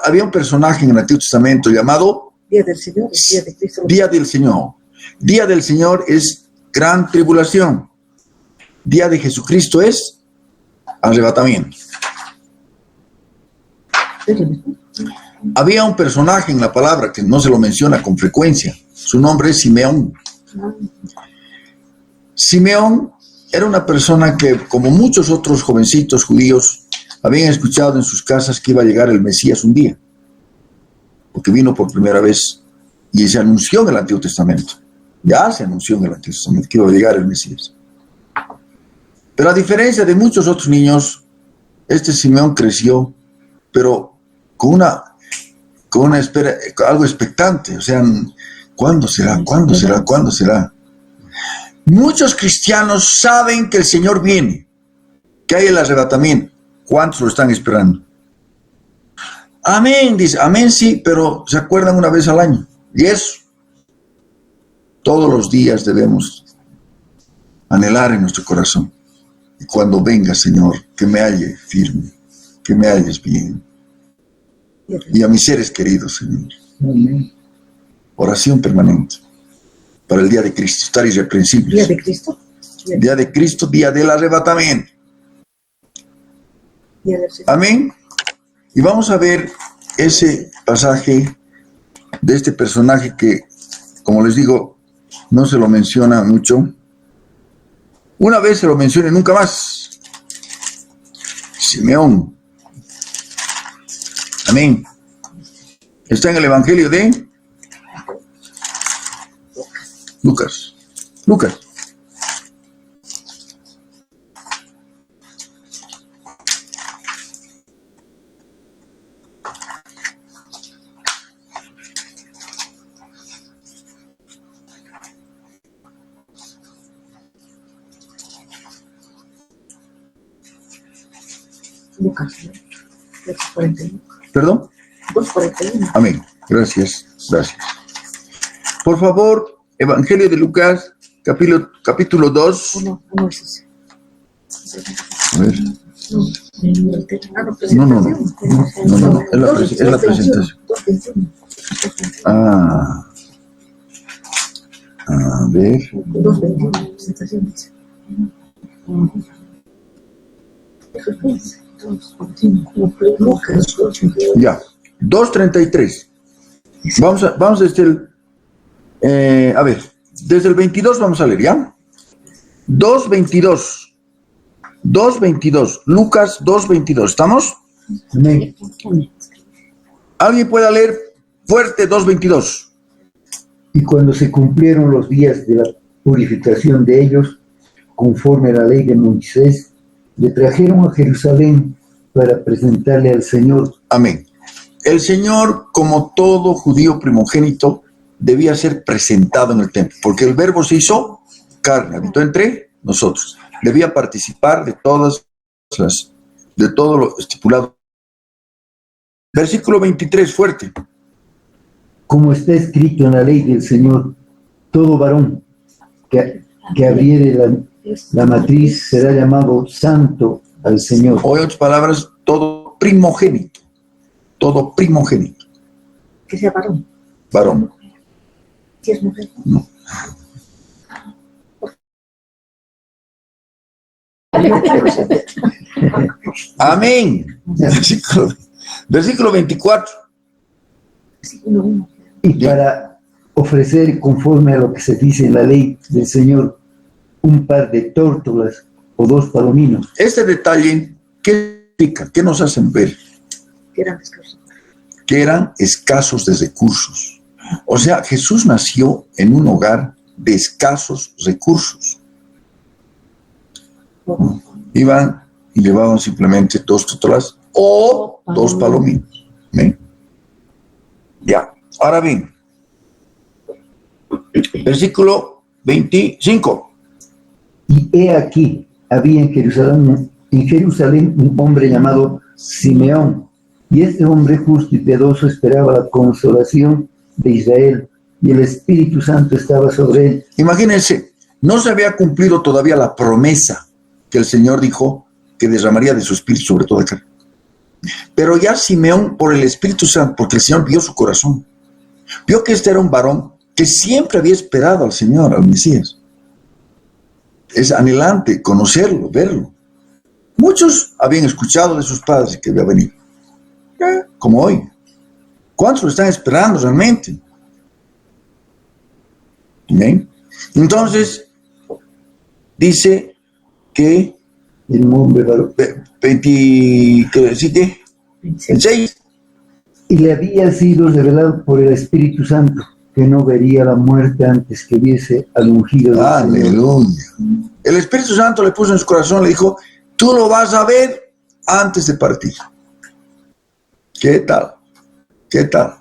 Había un personaje en el Antiguo Testamento llamado Día del Señor, día de Cristo. Día del Señor. Día del Señor es gran tribulación. Día de Jesucristo es arrebatamiento. Había un personaje en la palabra que no se lo menciona con frecuencia. Su nombre es Simeón. Simeón era una persona que, como muchos otros jovencitos judíos, habían escuchado en sus casas que iba a llegar el Mesías un día, porque vino por primera vez y se anunció en el Antiguo Testamento. Ya se anunció en el Antiguo Testamento que iba a llegar el Mesías. Pero a diferencia de muchos otros niños, este Simeón creció, pero con una espera, algo expectante. O sea, ¿cuándo será? ¿Cuándo será? ¿Cuándo será? Muchos cristianos saben que el Señor viene, que hay el arrebatamiento. ¿Cuántos lo están esperando? Amén, dice, amén sí, pero se acuerdan una vez al año. Y eso, todos los días debemos anhelar en nuestro corazón. Y cuando venga, Señor, que me halle firme, que me halles bien. Y a mis seres queridos, Señor. Amén. Oración permanente para el día de Cristo, estar irreprensibles. ¿Día de Cristo? Día de Cristo, día del arrebatamiento. Día del Señor. Amén. Y vamos a ver ese pasaje de este personaje que, como les digo, no se lo menciona mucho. Una vez se lo menciona y nunca más. Simeón. Amén. Está en el Evangelio de Lucas. Lucas. Lucas, ¿no? Verso 41. ¿Perdón? 2:41. Amén. Gracias. Gracias. Por favor, Evangelio de Lucas, capítulo 2. Uno es ese. A ver. No, No. Es la presentación. Ah. A ver. 2:21, presentación dice. Lucas 2:21. Ya. 2:33. Vamos desde el... a ver. Desde el 22 vamos a leer, ¿ya? 2:22. 2:22. Lucas 2:22. ¿Estamos? Amén. ¿Alguien puede leer fuerte 2:22? Y cuando se cumplieron los días de la purificación de ellos, conforme a la ley de Moisés, le trajeron a Jerusalén para presentarle al Señor. Amén. El Señor, como todo judío primogénito, debía ser presentado en el templo, porque el Verbo se hizo carne, habitó entre nosotros. Debía participar de todo lo estipulado. Versículo 23, fuerte. Como está escrito en la ley del Señor, todo varón que abriere la matriz será llamado santo al Señor. O en otras palabras, todo primogénito. Todo primogénito. Que sea varón. Varón. Si es mujer. No. Amén. Versículo 24. Y para ofrecer conforme a lo que se dice en la ley del Señor, un par de tórtolas o 2 palominos. Este detalle, ¿qué significa? ¿Qué nos hacen ver? Que eran escasos. Que eran escasos de recursos. O sea, Jesús nació en un hogar de escasos recursos. Iban y llevaban simplemente 2 tórtolas o 2 palominos. ¿Ven? Ya. Ahora bien, versículo 25. Y he aquí, había en Jerusalén un hombre llamado Simeón, y este hombre justo y piadoso esperaba la consolación de Israel, y el Espíritu Santo estaba sobre él. Imagínense, no se había cumplido todavía la promesa que el Señor dijo que derramaría de su Espíritu sobre toda carne. Pero ya Simeón, por el Espíritu Santo, porque el Señor vio su corazón, vio que este era un varón que siempre había esperado al Señor, al Mesías. Es anhelante conocerlo, verlo. Muchos habían escuchado de sus padres que iba a venir, como hoy. ¿Cuántos lo están esperando realmente? ¿Amén? Entonces, dice que El hombre varón. 26. Y le había sido revelado por el Espíritu Santo que no vería la muerte antes que viese al ungido del Señor. Aleluya. El Espíritu Santo le puso en su corazón, le dijo, tú lo vas a ver antes de partir. ¿Qué tal? ¿Qué tal?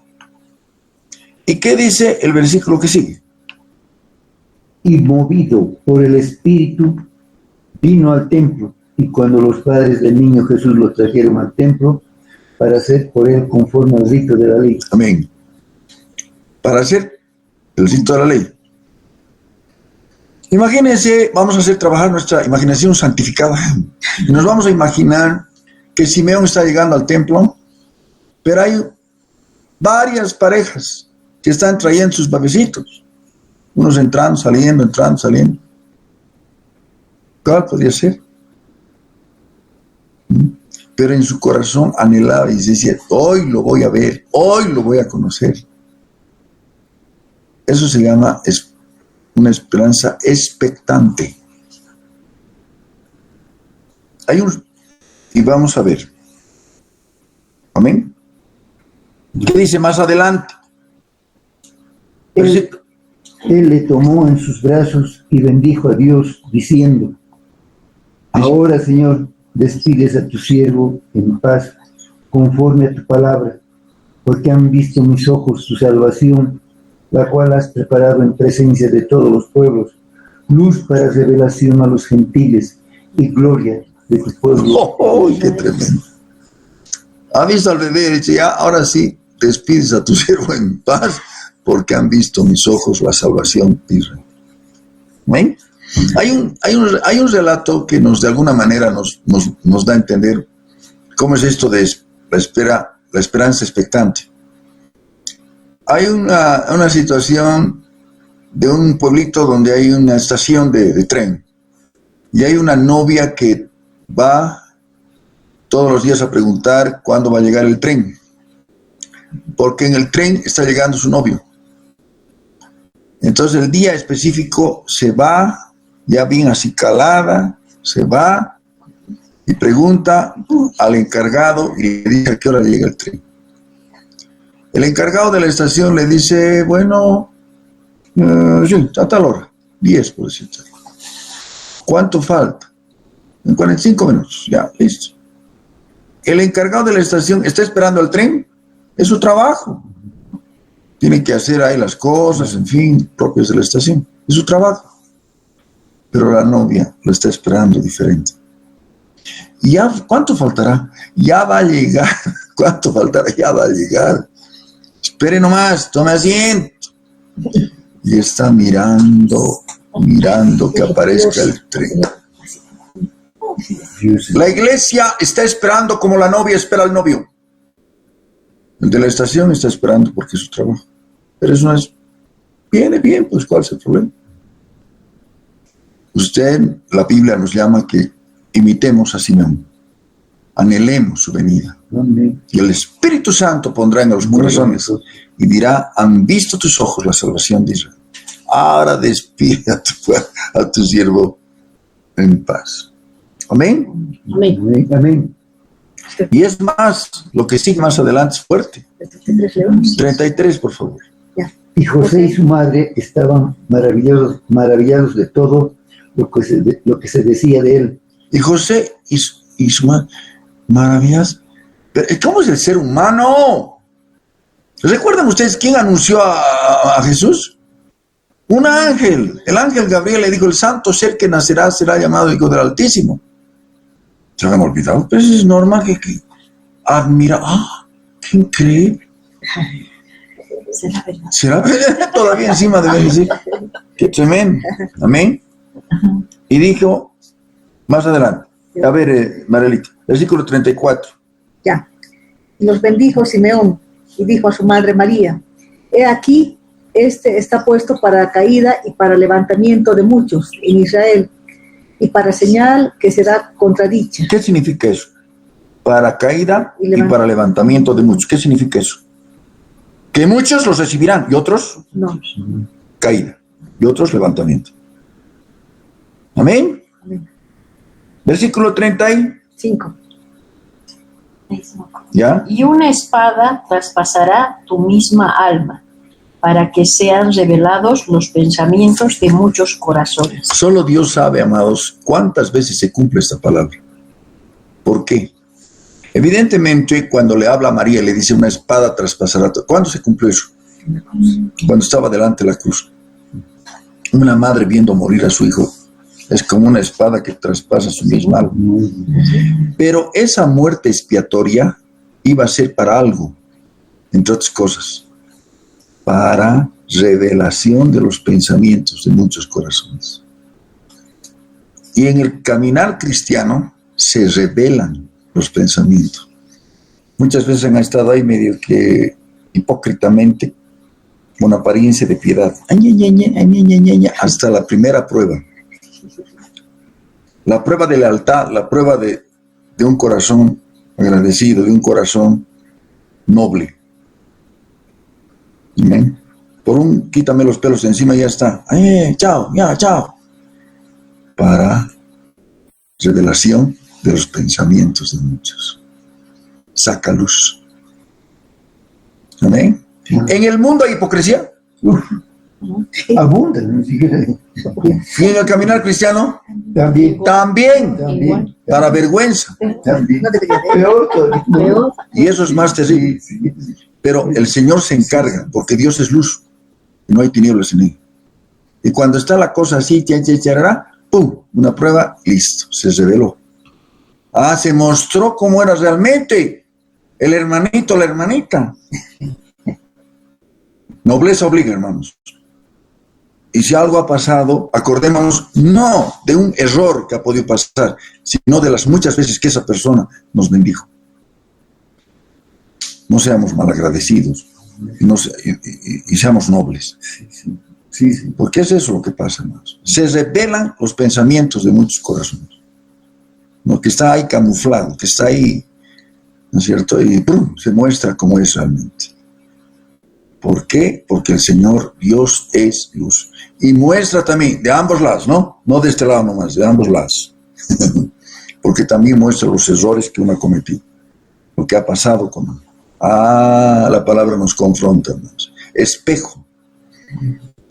¿Y qué dice el versículo que sigue? y movido por el Espíritu, vino al templo. Y cuando los padres del niño Jesús lo trajeron al templo, para hacer por él conforme al rito de la ley. Amén. Para hacer el rito de la ley. Imagínense, vamos a hacer trabajar nuestra imaginación santificada. Y nos vamos a imaginar que Simeón está llegando al templo, pero hay varias parejas que están trayendo sus bebecitos. Unos entrando, saliendo, entrando, saliendo. ¿Cuál podría ser? Pero en su corazón anhelaba y decía, hoy lo voy a ver, hoy lo voy a conocer. Eso se llama una esperanza expectante. Y vamos a ver. Amén. ¿Qué dice más adelante? Él le tomó en sus brazos y bendijo a Dios, diciendo, ahora, Señor, despides a tu siervo en paz, conforme a tu palabra, porque han visto mis ojos tu salvación, la cual has preparado en presencia de todos los pueblos, luz para revelación a los gentiles y gloria de tu pueblo. ¡Oh, qué tremendo! Ha visto al bebé y dice, ya, ahora sí, despides a tu siervo en paz, porque han visto mis ojos la salvación de Israel. ¿Ven? Hay un relato que de alguna manera nos da a entender cómo es esto de la esperanza expectante. Hay una situación de un pueblito donde hay una estación de tren y hay una novia que va todos los días a preguntar cuándo va a llegar el tren, porque en el tren está llegando su novio. Entonces el día específico se va, ya bien acicalada, se va y pregunta al encargado y le dice a qué hora llega el tren. El encargado de la estación le dice, bueno, sí, a tal hora, 10 por decirte. ¿Cuánto falta? En 45 minutos, ya, listo. El encargado de la estación está esperando al tren, es su trabajo. Tiene que hacer ahí las cosas, en fin, propias de la estación, es su trabajo. Pero la novia lo está esperando diferente. ¿Y ya cuánto faltará? Ya va a llegar. ¿Cuánto faltará? Ya va a llegar. Espere nomás, tome asiento. Y está mirando que aparezca el tren. La iglesia está esperando como la novia espera al novio. El de la estación está esperando porque es su trabajo. Pero eso no es... Viene bien, pues ¿cuál es el problema? La Biblia nos llama que imitemos a Simeón. Anhelemos su venida. Amén. Y el Espíritu Santo pondrá en los corazones y dirá, han visto tus ojos la salvación de Israel. Ahora despide a tu siervo en paz. Amén. Amén. Amén. Amén. Y es más, lo que sigue más adelante es fuerte. 33, por favor. Y José y su madre estaban maravillados de todo lo que se decía de él. Y José y su madre, maravillas. Pero ¿cómo es el ser humano? ¿Recuerdan ustedes quién anunció a Jesús? Un ángel. El ángel Gabriel le dijo, el santo ser que nacerá será llamado Hijo del Altísimo. Se lo habían olvidado, pero es normal que admira. ¡Qué increíble! Será verdad. ¿Será verdad? Todavía encima deben decir. ¡Qué tremendo! Amén. Y dijo, más adelante, a ver, Marelita, versículo 34. Ya. Y los bendijo Simeón y dijo a su madre María, he aquí, este está puesto para caída y para levantamiento de muchos en Israel, y para señal que será contradicha. ¿Qué significa eso? Para caída y para levantamiento de muchos. ¿Qué significa eso? Que muchos los recibirán y otros No. caída y otros levantamiento. Amén. Amén. Versículo 35. ¿Ya? Y una espada traspasará tu misma alma, para que sean revelados los pensamientos de muchos corazones. Solo Dios sabe, amados, cuántas veces se cumple esta palabra. ¿Por qué? Evidentemente, cuando le habla a María, le dice una espada traspasará. ¿Cuándo se cumplió eso? Cuando estaba delante de la cruz. Una madre viendo morir a su hijo es como una espada que traspasa su misma alma. Pero esa muerte expiatoria iba a ser para algo, entre otras cosas, para revelación de los pensamientos de muchos corazones. Y en el caminar cristiano se revelan los pensamientos. Muchas veces han estado ahí medio que hipócritamente, con apariencia de piedad, hasta la primera prueba. La prueba de lealtad, la prueba de un corazón agradecido, de un corazón noble. Amén. Por un quítame los pelos de encima y ya está. Chao, ya, chao. Para revelación de los pensamientos de muchos. Saca luz. Amén. En el mundo hay hipocresía. Abunda, ¿no? Y en el caminar cristiano También. también. Para vergüenza. También. No debería de. Peor todavía. Peor. Y eso es más terrible. Pero el Señor se encarga, porque Dios es luz. Y no hay tinieblas en él. Y cuando está la cosa así, ¡pum! Una prueba, listo, se reveló. Se mostró cómo era realmente el hermanito, la hermanita. Nobleza obliga, hermanos. Y si algo ha pasado, acordémonos no de un error que ha podido pasar, sino de las muchas veces que esa persona nos bendijo. No seamos malagradecidos y seamos nobles. Sí. Porque es eso lo que pasa, hermanos. Se revelan los pensamientos de muchos corazones. Lo que está ahí camuflado, que está ahí, ¿no es cierto? Y ¡pum!, se muestra como es realmente. ¿Por qué? Porque el Señor Dios es luz. Y muestra también, de ambos lados, ¿no? No de este lado nomás, de ambos lados. Porque también muestra los errores que uno ha cometido. Lo que ha pasado con uno. La palabra nos confronta, hermanos. Espejo.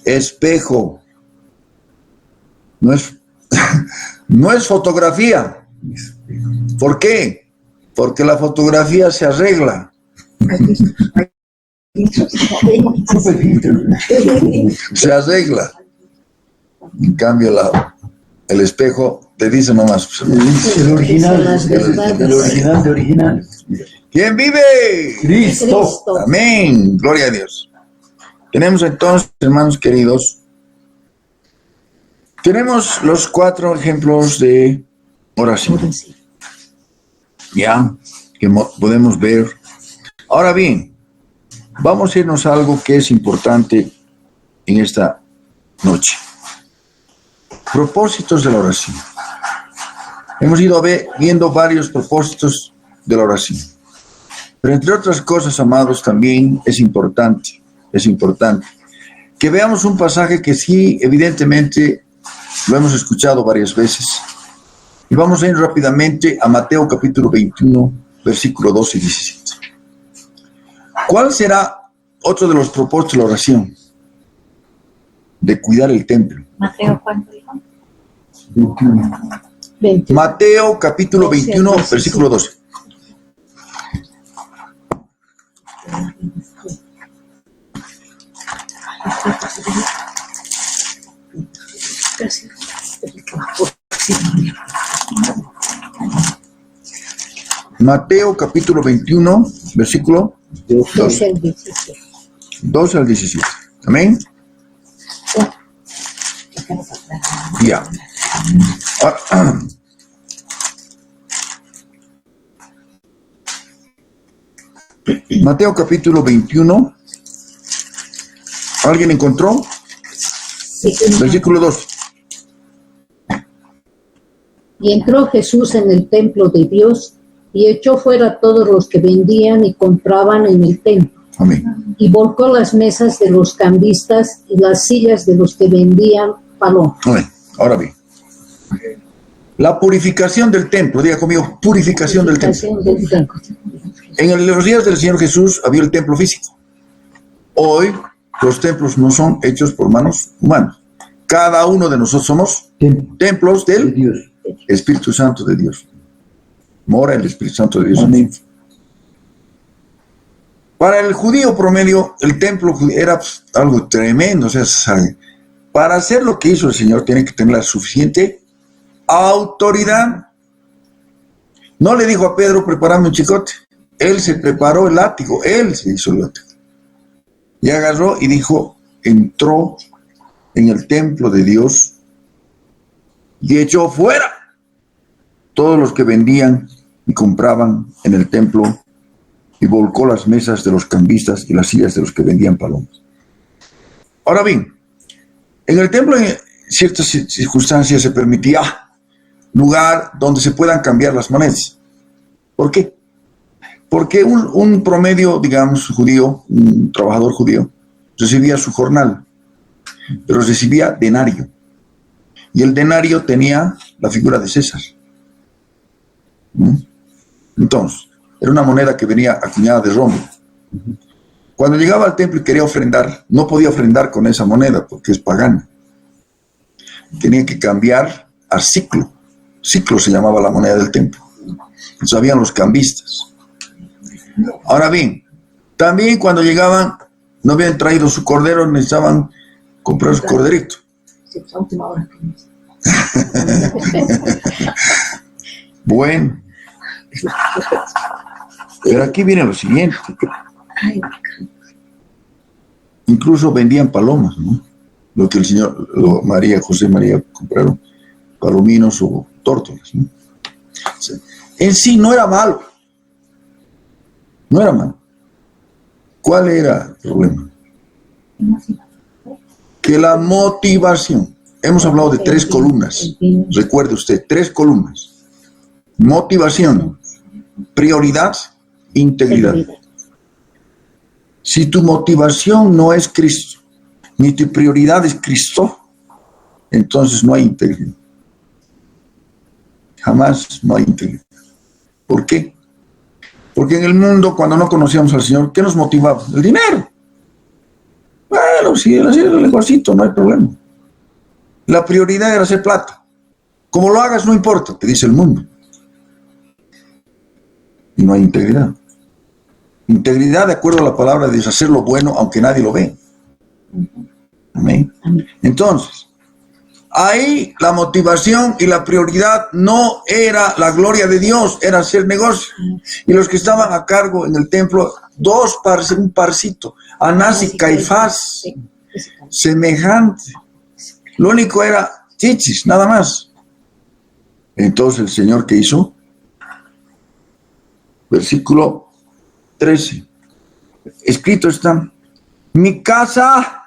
Espejo. No es fotografía. ¿Por qué? Porque la fotografía se arregla. Se arregla. En cambio, el espejo te dice nomás. El original. El original de original. ¿Quién vive? Cristo. Amén. Gloria a Dios. Tenemos entonces, hermanos queridos, tenemos los 4 ejemplos de oración. Ya, que podemos ver. Ahora bien, vamos a irnos a algo que es importante en esta noche. Propósitos de la oración. Hemos ido viendo varios propósitos de la oración. Pero entre otras cosas, amados, también es importante que veamos un pasaje que sí, evidentemente, lo hemos escuchado varias veces. Y vamos a ir rápidamente a Mateo capítulo 21, versículo 12 y 17. ¿Cuál será otro de los propósitos de la oración? De cuidar el templo. Mateo, ¿cuánto dijo? 20. Mateo capítulo 21, versículo 12. Mateo capítulo 21, versículo 12 al 17. 12 al 17. Amén. Ya. Mateo capítulo 21. ¿Alguien encontró? Sí. Versículo 2. Y entró Jesús en el templo de Dios y echó fuera a todos los que vendían y compraban en el templo. Amén. Y volcó las mesas de los cambistas y las sillas de los que vendían palomas. Amén. Ahora bien. La purificación del templo. Diga conmigo, purificación del templo. Del templo. En los días del Señor Jesús había el templo físico. Hoy los templos no son hechos por manos humanas. Cada uno de nosotros somos templos De del Dios. Espíritu Santo de Dios. Mora el Espíritu Santo de Dios. Amén. Para el judío promedio, el templo era algo tremendo. O sea, Para hacer lo que hizo el Señor tiene que tener la suficiente autoridad. No le dijo a Pedro, prepárame un chicote. Él se preparó el látigo, él se hizo el látigo. Y agarró y dijo, entró en el templo de Dios y echó fuera todos los que vendían y compraban en el templo y volcó las mesas de los cambistas y las sillas de los que vendían palomas. Ahora bien, en el templo en ciertas circunstancias se permitía lugar donde se puedan cambiar las monedas. ¿Por qué? Porque un promedio, digamos, judío, un trabajador judío, recibía su jornal, pero recibía denario. Y el denario tenía la figura de César. Entonces, era una moneda que venía acuñada de Roma. Cuando llegaba al templo y quería ofrendar, no podía ofrendar con esa moneda porque es pagana. Tenía que cambiar a siclo. Siclo se llamaba la moneda del templo. Entonces habían los cambistas. Ahora bien, también cuando llegaban, no habían traído su cordero, necesitaban comprar su corderito. Bueno, pero aquí viene lo siguiente. Incluso vendían palomas, ¿no? Lo que el señor José María compraron, palominos o tórtolas, ¿no? O sea, en sí no era malo. No era malo. ¿Cuál era el problema? Que la motivación. Hemos hablado de 3 columnas. Recuerde usted, 3 columnas. Motivación, prioridad, integridad. Si tu motivación no es Cristo, ni tu prioridad es Cristo, entonces no hay integridad. Jamás no hay integridad. ¿Por qué? Porque en el mundo, cuando no conocíamos al Señor, ¿qué nos motivaba? El dinero. Bueno, si el hacer el negocito, no hay problema. La prioridad era hacer plata. Como lo hagas, no importa, te dice el mundo. Y no hay integridad. Integridad, de acuerdo a la palabra de Dios, hacer lo bueno aunque nadie lo ve. Amén. Entonces, ahí la motivación y la prioridad no era la gloria de Dios, era hacer negocio. Y los que estaban a cargo en el templo, un parcito, Anás y Caifás, semejante. Lo único era chichis, nada más. Entonces el Señor, ¿qué hizo? Versículo 13. Escrito está, mi casa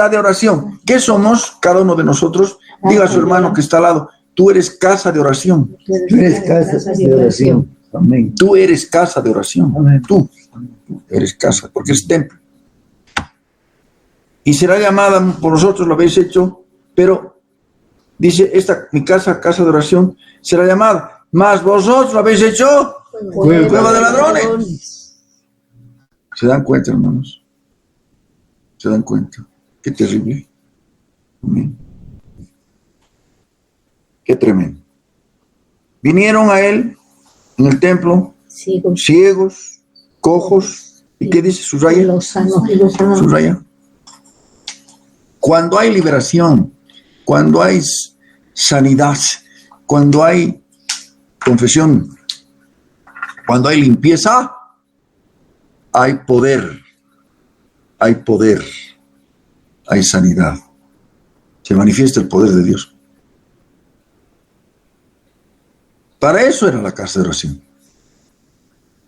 de oración. ¿Qué somos cada uno de nosotros? Diga a su hermano que está al lado, tú eres casa de oración. Tú eres casa de oración. Amén. Tú eres casa de oración. Amén. Tú eres casa, porque es templo. Y será llamada, por nosotros lo habéis hecho, pero dice, mi casa de oración, será llamada, mas vosotros lo habéis hecho cueva de ladrones. ¿Se dan cuenta, hermanos? ¿Se dan cuenta? Qué terrible. Amén. Qué tremendo. Vinieron a él en el templo ciegos, cojos, ¿y qué dice? Subraya. Subraya. Cuando hay liberación, cuando hay sanidad, cuando hay confesión, cuando hay limpieza, hay poder, hay sanidad. Se manifiesta el poder de Dios. Para eso era la casa de oración.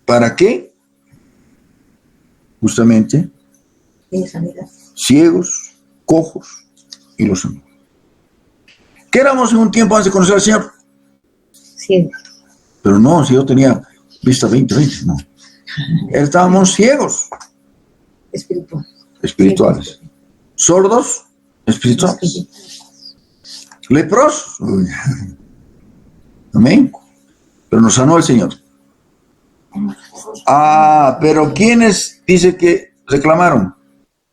¿Para qué? Justamente, ciegos, cojos y los sanó. ¿Qué éramos en un tiempo antes de conocer al Señor? Ciegos. Pero no, si yo tenía vista 20, no. Estábamos ciegos. Espirituales. Sordos, espirituales. Leprosos. Amén. Pero nos sanó el Señor. Pero ¿quiénes dice que reclamaron?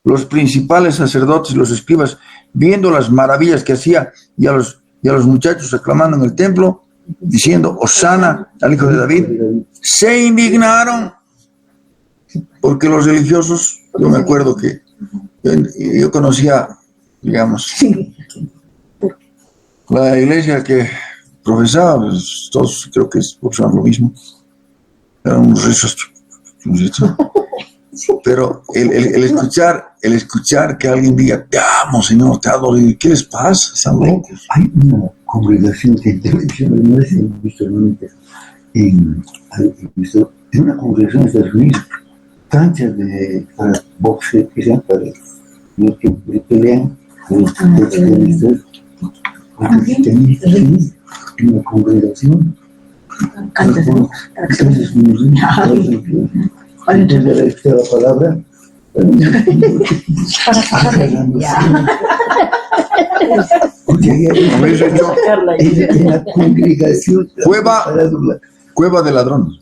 Los principales sacerdotes y los escribas, viendo las maravillas que hacía, y a los muchachos reclamando en el templo, diciendo, Hosana al Hijo de David, se indignaron, porque los religiosos, yo me acuerdo que yo conocía digamos. Sí. La iglesia que profesaba, pues, todos creo que profesaban lo mismo. Eran unos rezos. Pero el escuchar que alguien diga, te amo, Señor, te adoro, ¿qué les pasa? Están locos. Hay una congregación que en televisión, no sé si han visto nunca, en una congregación de Estados Unidos, canchas para boxeo, que sean para los que pelean, los tenistas, en una congregación. Entonces, antes de la palabra, en la congregación, Cueva de ladrones. Cueva de ladrones.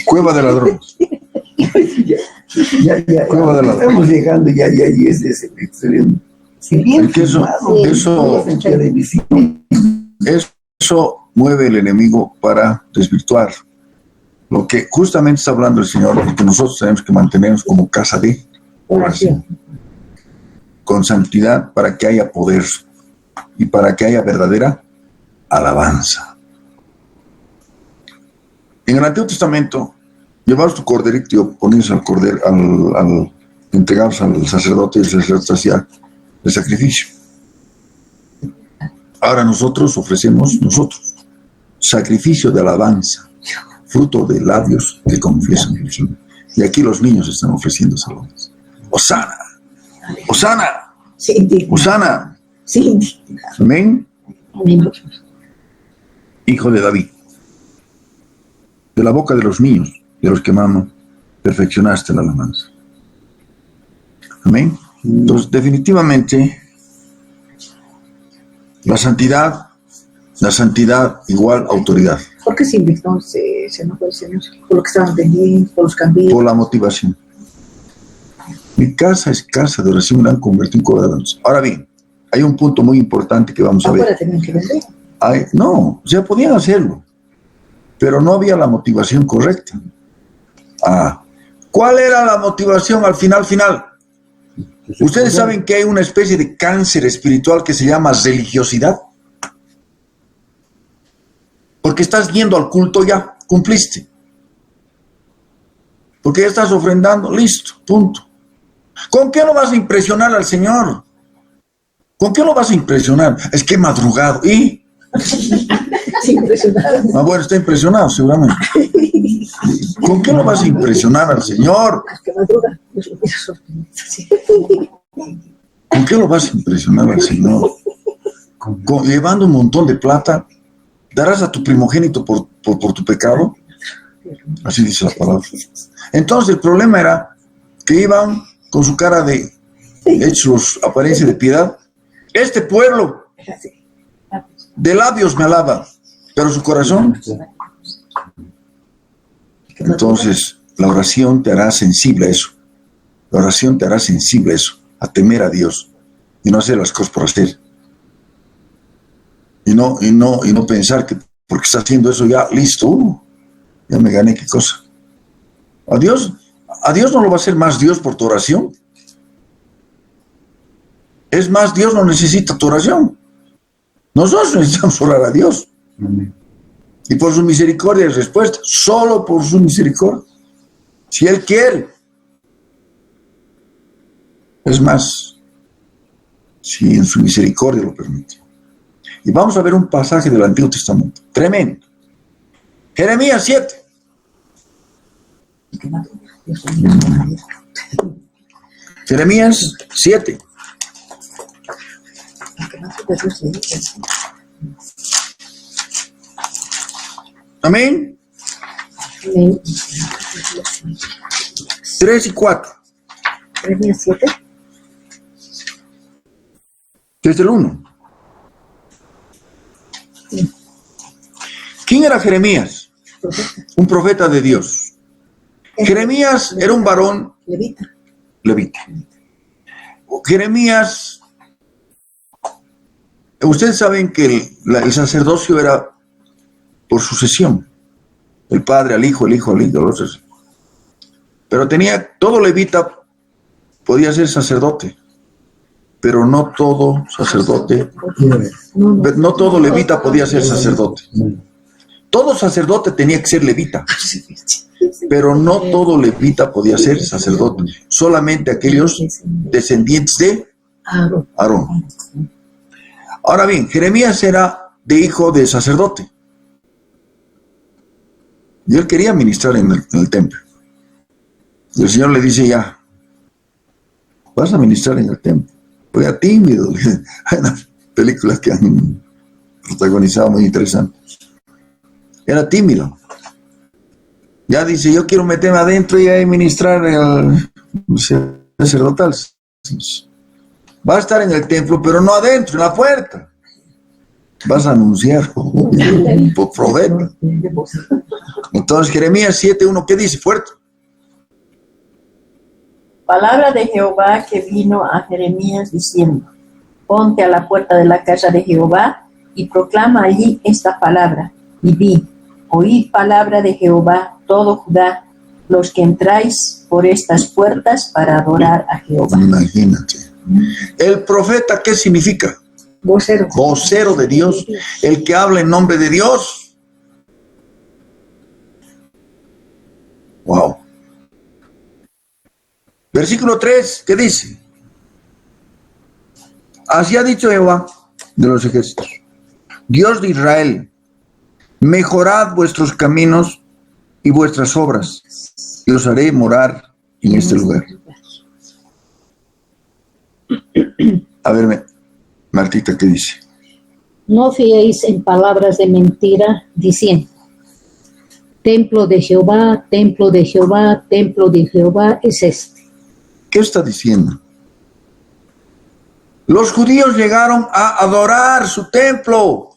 Cueva de ladrones. Estamos llegando ya y ese es el extremo. Eso mueve el enemigo para desvirtuar lo que justamente está hablando el Señor, y que nosotros tenemos que mantenernos como casa de oración, con santidad, para que haya poder y para que haya verdadera alabanza. En el Antiguo Testamento, llevaros tu corderito y oponías al cordero, al entregaros al sacerdote, y el sacerdote hacía el sacrificio. Ahora nosotros ofrecemos sacrificio de alabanza, fruto de labios que confiesan el Señor. Y aquí los niños están ofreciendo alabanza. ¡Hosana! ¡Hosana! ¡Hosana! Sí. Amén. Hijo de David, de la boca de los niños, de los que maman, perfeccionaste la alabanza. Amén. Entonces, definitivamente, la santidad igual autoridad. ¿Por qué sí, entonces se enojó el Señor? Por lo que estaban vendiendo, por los cambios. Por la motivación. Mi casa es casa de oración, me la han convertido en cueva de alabanza. Ahora bien, hay un punto muy importante que vamos a ver. Ahora tenían que vender. No, o sea, podían hacerlo, pero no había la motivación correcta. ¿Cuál era la motivación al final? Ustedes saben que hay una especie de cáncer espiritual que se llama religiosidad. Porque estás yendo al culto, ya cumpliste. Porque ya estás ofrendando, listo, punto. ¿Con qué lo vas a impresionar al Señor? ¿Con qué lo vas a impresionar? Es que he madrugado. ¿Y? Sí, impresionado. Bueno, está impresionado seguramente. ¿Con qué lo vas a impresionar al Señor? Que madruga. ¿Con qué lo vas a impresionar al Señor? Llevando un montón de plata, ¿darás a tu primogénito por tu pecado? Así dice la palabra. Entonces el problema era que iban con su cara de hechos, apariencia de piedad. Este pueblo de labios me alaba, pero su corazón. Entonces la oración te hará sensible a eso. La oración te hará sensible a eso, a temer a Dios y no hacer las cosas por hacer. Y no pensar que porque está haciendo eso ya, listo, ya me gané, ¿qué cosa? A Dios no lo va a hacer más Dios por tu oración. Es más, Dios no necesita tu oración. Nosotros necesitamos orar a Dios. Y por su misericordia es respuesta, solo por su misericordia. Si Él quiere. Es más, si en su misericordia lo permite. Y vamos a ver un pasaje del Antiguo Testamento. Tremendo. Jeremías 7. Jeremías 7. Amén. 3 y 4. Jeremías 7. Desde el 1. ¿Quién era Jeremías? Un profeta de Dios. Jeremías era un varón levita. Jeremías, ustedes saben que el sacerdocio era por sucesión. El padre al hijo, el hijo al hijo. Pero tenía todo levita, podía ser sacerdote, pero no todo sacerdote, no todo levita podía ser sacerdote. Todo sacerdote tenía que ser levita, pero no todo levita podía ser sacerdote, solamente aquellos descendientes de Aarón. Ahora bien, Jeremías era de hijo de sacerdote y él quería ministrar en el templo. Y el Señor le dice: ya, vas a ministrar en el templo. Oiga, tímido. Hay unas películas que han protagonizado muy interesantes. Era tímido. Ya dice: yo quiero meterme adentro y ahí ministrar el sacerdotal. Va a estar en el templo, pero no adentro, en la puerta. Vas a anunciar un profeta. Entonces Jeremías 7:1, ¿qué dice? Fuerte. Palabra de Jehová que vino a Jeremías diciendo: ponte a la puerta de la casa de Jehová y proclama allí esta palabra, y di: oíd palabra de Jehová, todo Judá, los que entráis por estas puertas para adorar a Jehová. Imagínate. El profeta, ¿qué significa? Vocero. Vocero de Dios, el que habla en nombre de Dios. Wow. Versículo 3, ¿qué dice? Así ha dicho Jehová de los ejércitos, Dios de Israel: mejorad vuestros caminos y vuestras obras, y os haré morar en este lugar. A ver, Martita, ¿qué dice? No fiéis en palabras de mentira, diciendo: templo de Jehová, templo de Jehová, templo de Jehová es este. ¿Qué está diciendo? Los judíos llegaron a adorar su templo.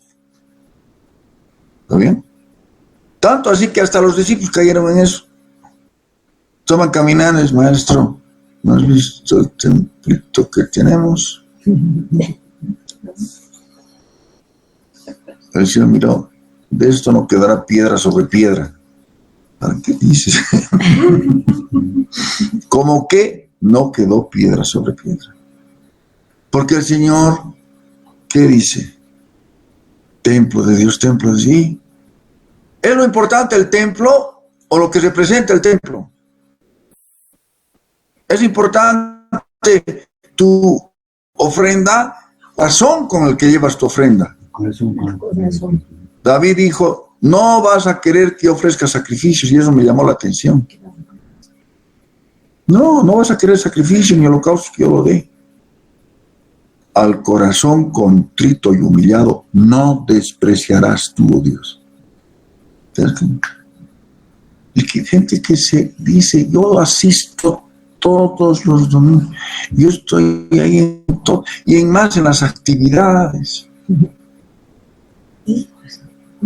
¿Está bien? Tanto así que hasta los discípulos cayeron en eso. Toman caminando, es: maestro, ¿no has visto el templito que tenemos? El Señor miró: de esto no quedará piedra sobre piedra. ¿Para qué dices? ¿Cómo que no quedó piedra sobre piedra? Porque el Señor, ¿qué dice? Templo de Dios, templo de sí. ¿Es lo importante el templo o lo que representa el templo? Es importante tu ofrenda, razón con el que llevas tu ofrenda. David dijo: no vas a querer que ofrezca sacrificios, y eso me llamó la atención. No vas a querer sacrificio ni holocausto que yo lo dé. Al corazón contrito y humillado no despreciarás tú, oh Dios. Y que gente que se dice: yo asisto todos los domingos, yo estoy ahí en todo, y en más en las actividades.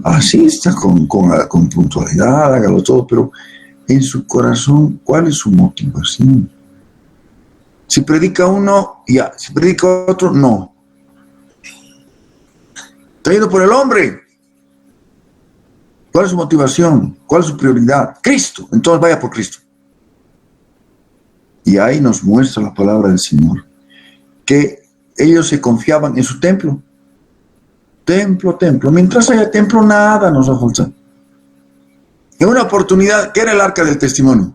Asista con puntualidad, hágalo todo, pero en su corazón, ¿cuál es su motivación? Si predica uno, ya. Si predica otro, no. Traído por el hombre. ¿Cuál es su motivación? ¿Cuál es su prioridad? Cristo. Entonces vaya por Cristo. Y ahí nos muestra la palabra del Señor, que ellos se confiaban en su templo. Templo. Mientras haya templo, nada nos va a faltar. En una oportunidad, ¿qué era el arca del testimonio?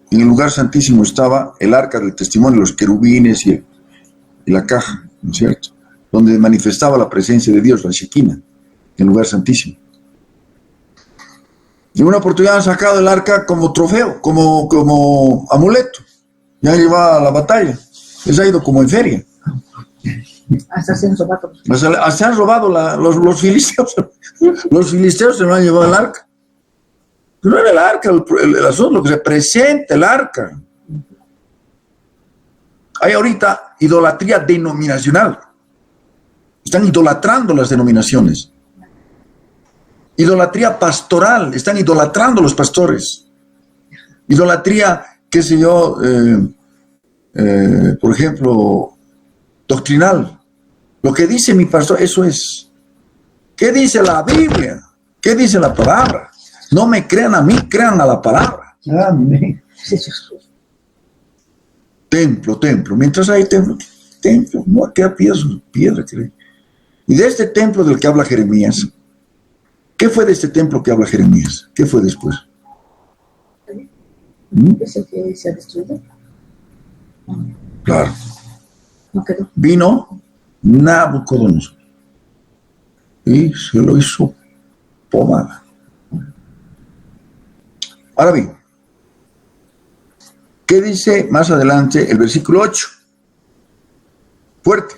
En el lugar santísimo estaba el arca del testimonio, los querubines y la caja, ¿no es cierto? Donde manifestaba la presencia de Dios, la Shekinah, en el lugar santísimo. En una oportunidad han sacado el arca como trofeo, como amuleto. Ya llevaba a la batalla. Les ha ido como en feria. Hasta se han robado. Se han robado los filisteos. Los filisteos se lo han llevado el arca. Pero no era el arca el asunto, lo que representa el arca. Hay ahorita idolatría denominacional. Están idolatrando las denominaciones. Idolatría pastoral. Están idolatrando los pastores. Idolatría, qué sé yo, por ejemplo, doctrinal. Lo que dice mi pastor, eso es. ¿Qué dice la Biblia? ¿Qué dice la palabra? No me crean a mí, crean a la palabra. Amén. Templo, templo. Mientras hay templo, templo, no queda piedra. Y de este templo del que habla Jeremías, ¿qué fue de este templo que habla Jeremías? ¿Qué fue después? ¿Es el que se ha destruido? Claro. No quedó. Vino Nabucodonosor y se lo hizo pomada. Ahora bien, ¿qué dice más adelante el versículo 8? Fuerte.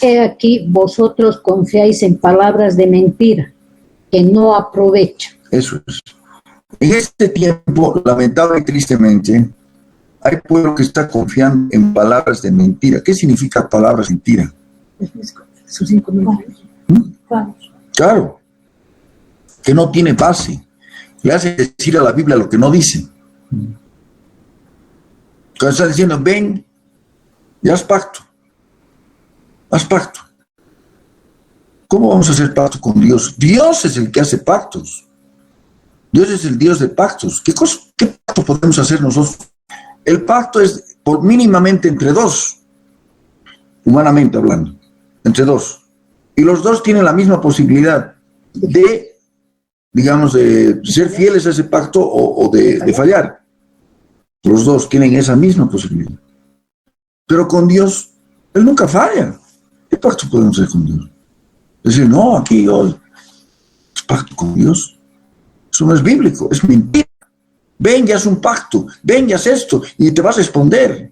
He aquí, vosotros confiáis en palabras de mentira, que no aprovechan. Eso es. En este tiempo, lamentable y tristemente, hay pueblo que está confiando en palabras de mentira. ¿Qué significa palabras de mentira? Sus 5 minutos. Claro, que no tiene base. Le hace decir a la Biblia lo que no dice. Cuando está diciendo, ven, y haz pacto. Haz pacto. ¿Cómo vamos a hacer pacto con Dios? Dios es el que hace pactos. Dios es el Dios de pactos. ¿Qué pacto podemos hacer nosotros? El pacto es por mínimamente entre dos, humanamente hablando, entre dos. Y los dos tienen la misma posibilidad de, digamos, de ser fieles a ese pacto o de fallar. Los dos tienen esa misma posibilidad. Pero con Dios, Él nunca falla. ¿Qué pacto podemos hacer con Dios? Decir, no, aquí yo, pacto con Dios. Eso no es bíblico, es mentira. Ven y haz un pacto, ven y haz esto, y te vas a responder.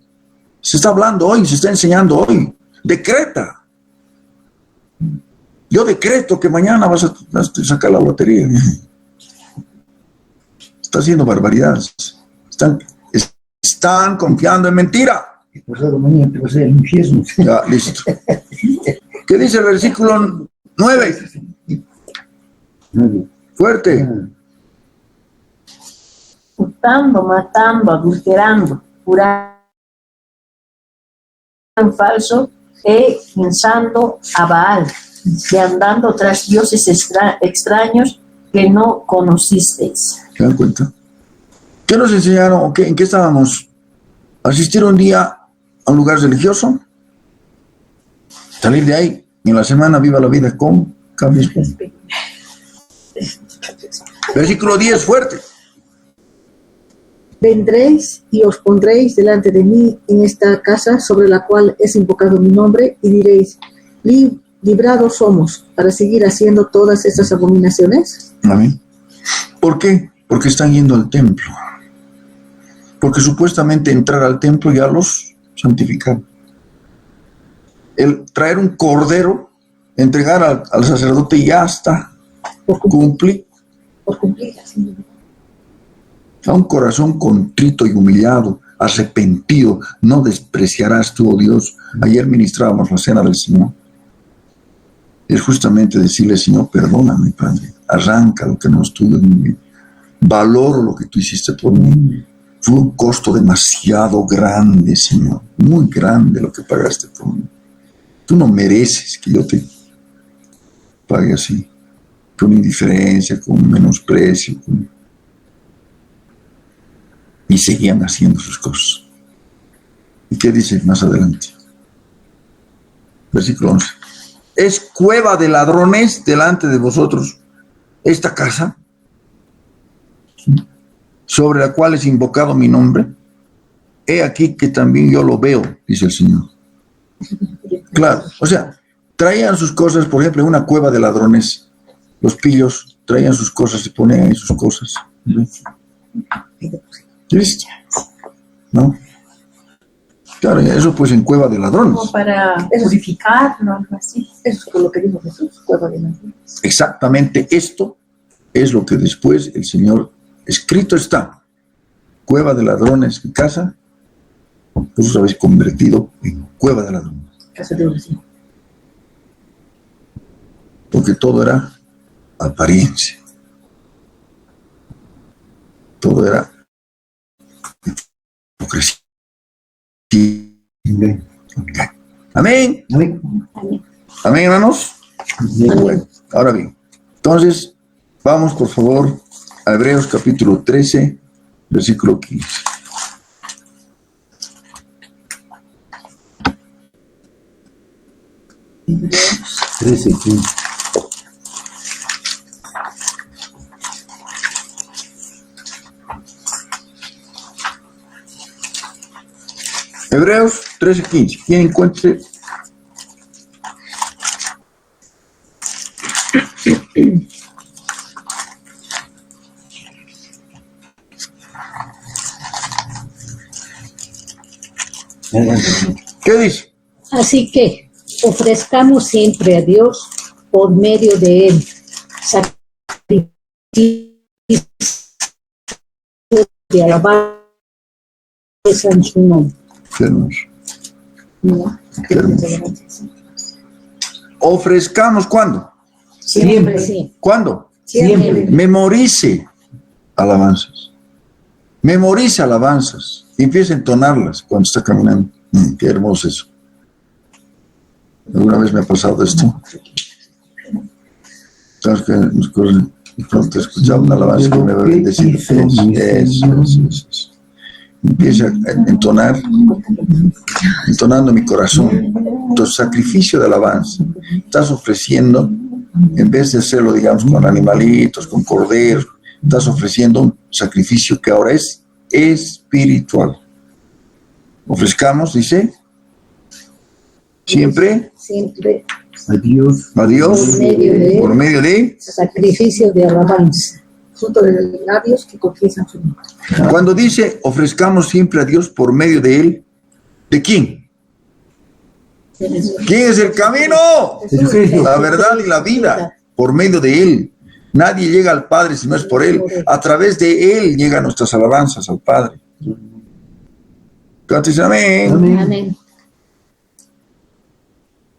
Se está hablando hoy, se está enseñando hoy. Decreta. Yo decreto que mañana vas a sacar la lotería. Está haciendo barbaridades. Están confiando en mentira. Pasado mañana te vas a ir al infierno. Ya, listo. ¿Qué dice el versículo 9? Fuerte. Hurtando, matando, adulterando, jurando en falso e pensando a Baal, y andando tras dioses extraños que no conocisteis. ¿Se dan cuenta? ¿Qué nos enseñaron? ¿En qué estábamos? ¿Asistir un día a un lugar religioso? Salir de ahí y en la semana viva la vida con cambios. Versículo 10, fuerte. Vendréis y os pondréis delante de mí en esta casa sobre la cual es invocado mi nombre, y diréis, librados somos para seguir haciendo todas estas abominaciones. Amén. ¿Por qué? Porque están yendo al templo. Porque supuestamente entrar al templo ya los santificaron. El traer un cordero, entregar al sacerdote, ya está. Cumplir. Por cumplir, así. A un corazón contrito y humillado, arrepentido, no despreciarás tú, oh Dios. Ayer ministrábamos la cena del Señor. Es justamente decirle, Señor, perdóname, Padre. Arranca lo que no es tuyo en mí. Valoro lo que tú hiciste por mí. Fue un costo demasiado grande, Señor. Muy grande lo que pagaste por mí. Tú no mereces que yo te pague así. Con indiferencia, con menosprecio, y seguían haciendo sus cosas. ¿Y qué dice más adelante? Versículo 11. ¿Es cueva de ladrones delante de vosotros esta casa, sobre la cual es invocado mi nombre? He aquí que también yo lo veo, dice el Señor. Claro, o sea, traían sus cosas, por ejemplo, en una cueva de ladrones, los pillos traían sus cosas y ponían ahí sus cosas. ¿Listo? ¿No? Claro, eso pues en cueva de ladrones. Como para purificarlo, algo así. Eso es lo que dijo Jesús, cueva de ladrones. Exactamente esto es lo que después el Señor, escrito está, cueva de ladrones, mi casa, vosotros habéis convertido en cueva de ladrones. Casa de oración. Porque todo era apariencia. Todo era hipocresía. Amén. Amén. Amén, hermanos. Bueno, ahora bien, entonces vamos por favor a Hebreos capítulo 13, versículo 15. 13:15. Hebreos 13:15. ¿Quién encuentre? ¿Qué dice? Así que ofrezcamos siempre a Dios por medio de Él sacrificios de alabanza en su nombre. Qué hermoso. ¿No? Qué hermoso. Ofrezcamos, ¿cuándo? Siempre, sí. ¿Cuándo? Siempre. Memorice alabanzas. Memorice alabanzas. Y empiece a entonarlas cuando está caminando. Qué hermoso eso. ¿Alguna vez me ha pasado esto? ¿Sabes que pronto escuchaba una alabanza que me va a bendecir? Eso. Empieza a entonar, entonando mi corazón. Tu sacrificio de alabanza. Estás ofreciendo, en vez de hacerlo, digamos, con animalitos, con corderos, estás ofreciendo un sacrificio que ahora es espiritual. Ofrezcamos, dice, siempre A Dios. a Dios por medio de Sacrificio de alabanza. Fruto de labios que confiesan su nombre. Cuando dice ofrezcamos siempre a Dios por medio de Él, ¿de quién? ¿Quién es el camino? Jesucristo. La verdad y la vida, por medio de Él. Nadie llega al Padre si no es por Él. A través de Él llegan nuestras alabanzas al Padre. Cantes amén. Amén. Amén.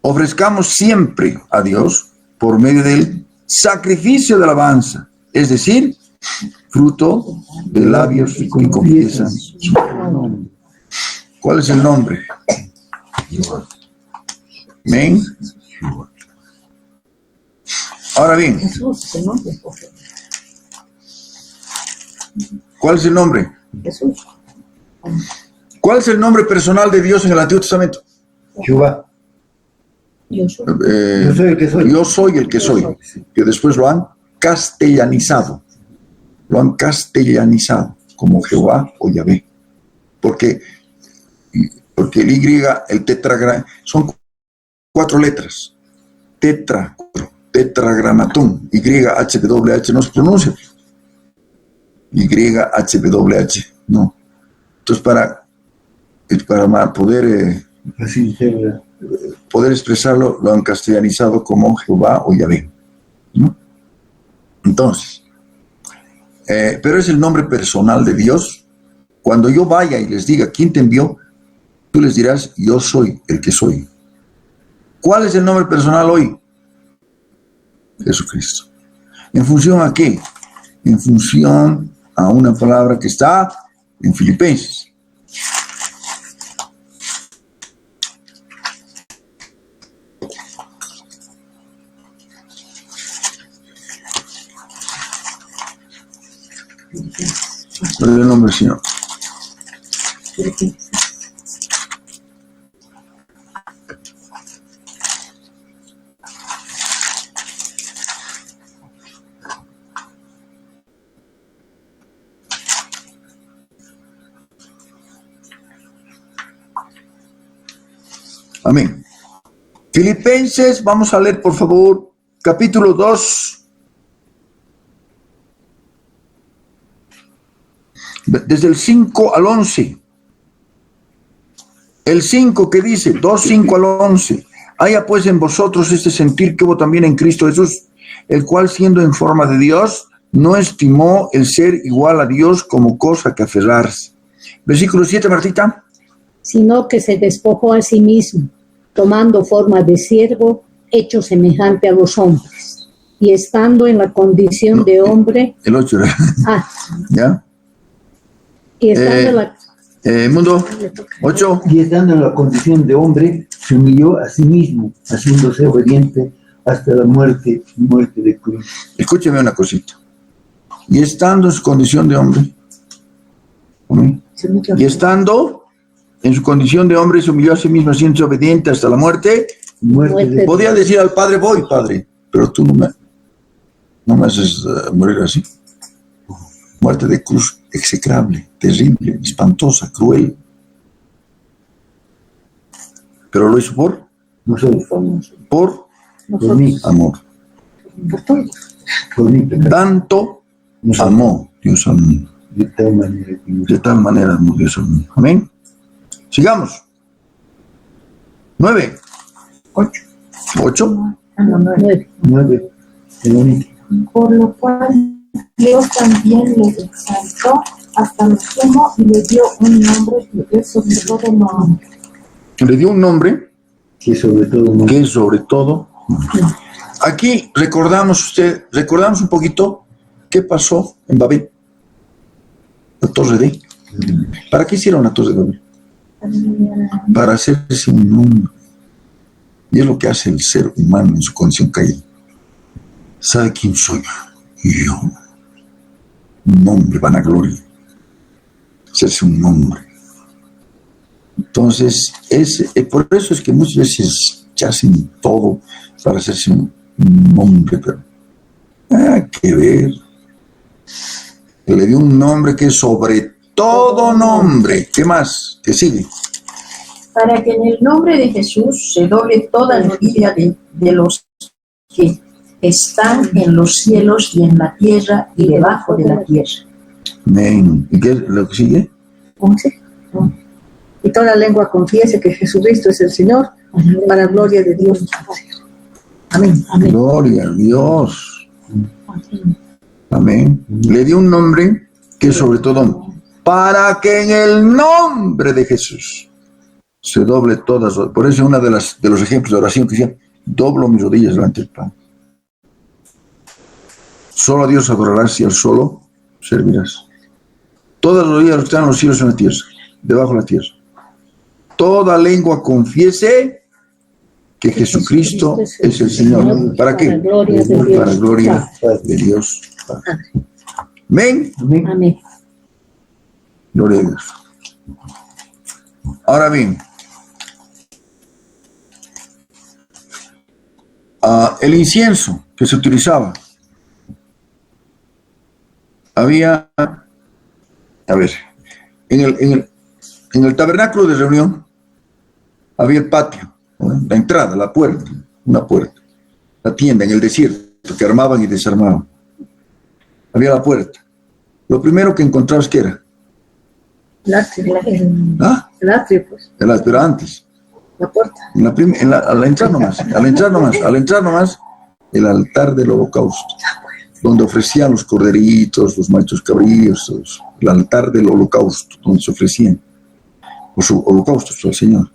Ofrezcamos siempre a Dios por medio de Él sacrificio de alabanza, es decir, fruto de labios que confiesan su nombre. ¿Cuál es el nombre? Amén. Ahora bien, Jesús, el nombre. ¿cuál es el nombre? Jesús. ¿Cuál es el nombre personal de Dios en el Antiguo Testamento? Jehová. Yo soy. Yo soy el que soy. Yo soy el que soy, que después lo han castellanizado. Lo han castellanizado como Jehová o Yahvé. Porque el Y, el tetragrama, son 4 letras. Tetragramatón. YHWH no se pronuncia. YHWH, no. Entonces, para poder Así Jehová. poder expresarlo, lo han castellanizado como Jehová o Yahvé, ¿no? Entonces, pero es el nombre personal de Dios. Cuando yo vaya y les diga, ¿quién te envió? Tú les dirás, yo soy el que soy. ¿Cuál es el nombre personal hoy? Jesucristo. ¿En función a qué? En función a una palabra que está en Filipenses. ¿Cuál es el nombre, Señor? Amén. Filipenses, vamos a leer por favor, capítulo 2. Desde el 5 al 11. El 5 que dice, 2, 5 al 11. Haya pues en vosotros este sentir que hubo también en Cristo Jesús, el cual siendo en forma de Dios, no estimó el ser igual a Dios como cosa que aferrarse. Versículo 7, Martita. Sino que se despojó a sí mismo, tomando forma de siervo, hecho semejante a los hombres, y estando en la condición de hombre. El 8, ¿ya? Y estando en la... Mundo, 8. Y estando en la condición de hombre, se humilló a sí mismo, haciéndose obediente hasta la muerte de cruz. Escúcheme una cosita. Y estando en su condición de hombre, ¿amén? Y estando en su condición de hombre, se humilló a sí mismo, haciéndose obediente hasta la muerte Muerte de... Podía decir al Padre, voy, Padre, pero tú no me haces morir así. Muerte de cruz execrable, terrible, espantosa, cruel. Pero lo hizo por mí, amor. por mí, Tanto amó Dios al mundo. De tal manera amó Dios al mundo. Amén. Sigamos. 9. 8. 9. Por lo cual Dios también le exaltó hasta lo sumo y le dio un nombre que es sobre todo nombre. Le dio un nombre Que sobre todo... que es sobre todo. Aquí recordamos un poquito qué pasó en Babel. La torre de... ¿Para qué hicieron la torre de Babel? Para hacerse un nombre. Y es lo que hace el ser humano en su condición caída. ¿Sabe quién soy yo? Un nombre, vanagloria. Hacerse un nombre. Entonces, por eso es que muchas veces ya hacen todo para hacerse un nombre, pero hay que ver. Le dio un nombre que es sobre todo nombre. ¿Qué más? ¿Qué sigue? Para que en el nombre de Jesús se doble toda rodilla de los que están en los cielos y en la tierra y debajo de la tierra. Amén. ¿Y qué es lo que sigue? 11. Y toda lengua confiese que Jesucristo es el Señor, para gloria de Dios. Amén. Amén. Gloria a Dios. Amén. Le dio un nombre que es sobre todo, para que en el nombre de Jesús se doble todas. Por eso uno de los ejemplos de oración que decía, doblo mis rodillas delante del Padre. Solo a Dios adorarás y al solo servirás. Todas las rodillas están en los cielos y en la tierra, debajo de la tierra. Toda lengua confiese que Jesucristo es el Señor. ¿Para qué? Para gloria de Dios. Amén. Amén. Gloria a Dios. Ahora bien, el incienso que se utilizaba, había, en el tabernáculo de reunión había el patio, ¿no? La entrada, la puerta, una puerta, la tienda en el desierto que armaban y desarmaban. Había la puerta. Lo primero que encontrabas, ¿qué era? El atrio. ¿Ah? El atrio, pues. Pero antes. La puerta. Al entrar nomás, el altar del holocausto, donde ofrecían los corderitos, los machos cabríos, el altar del holocausto, donde se ofrecían los holocaustos al Señor.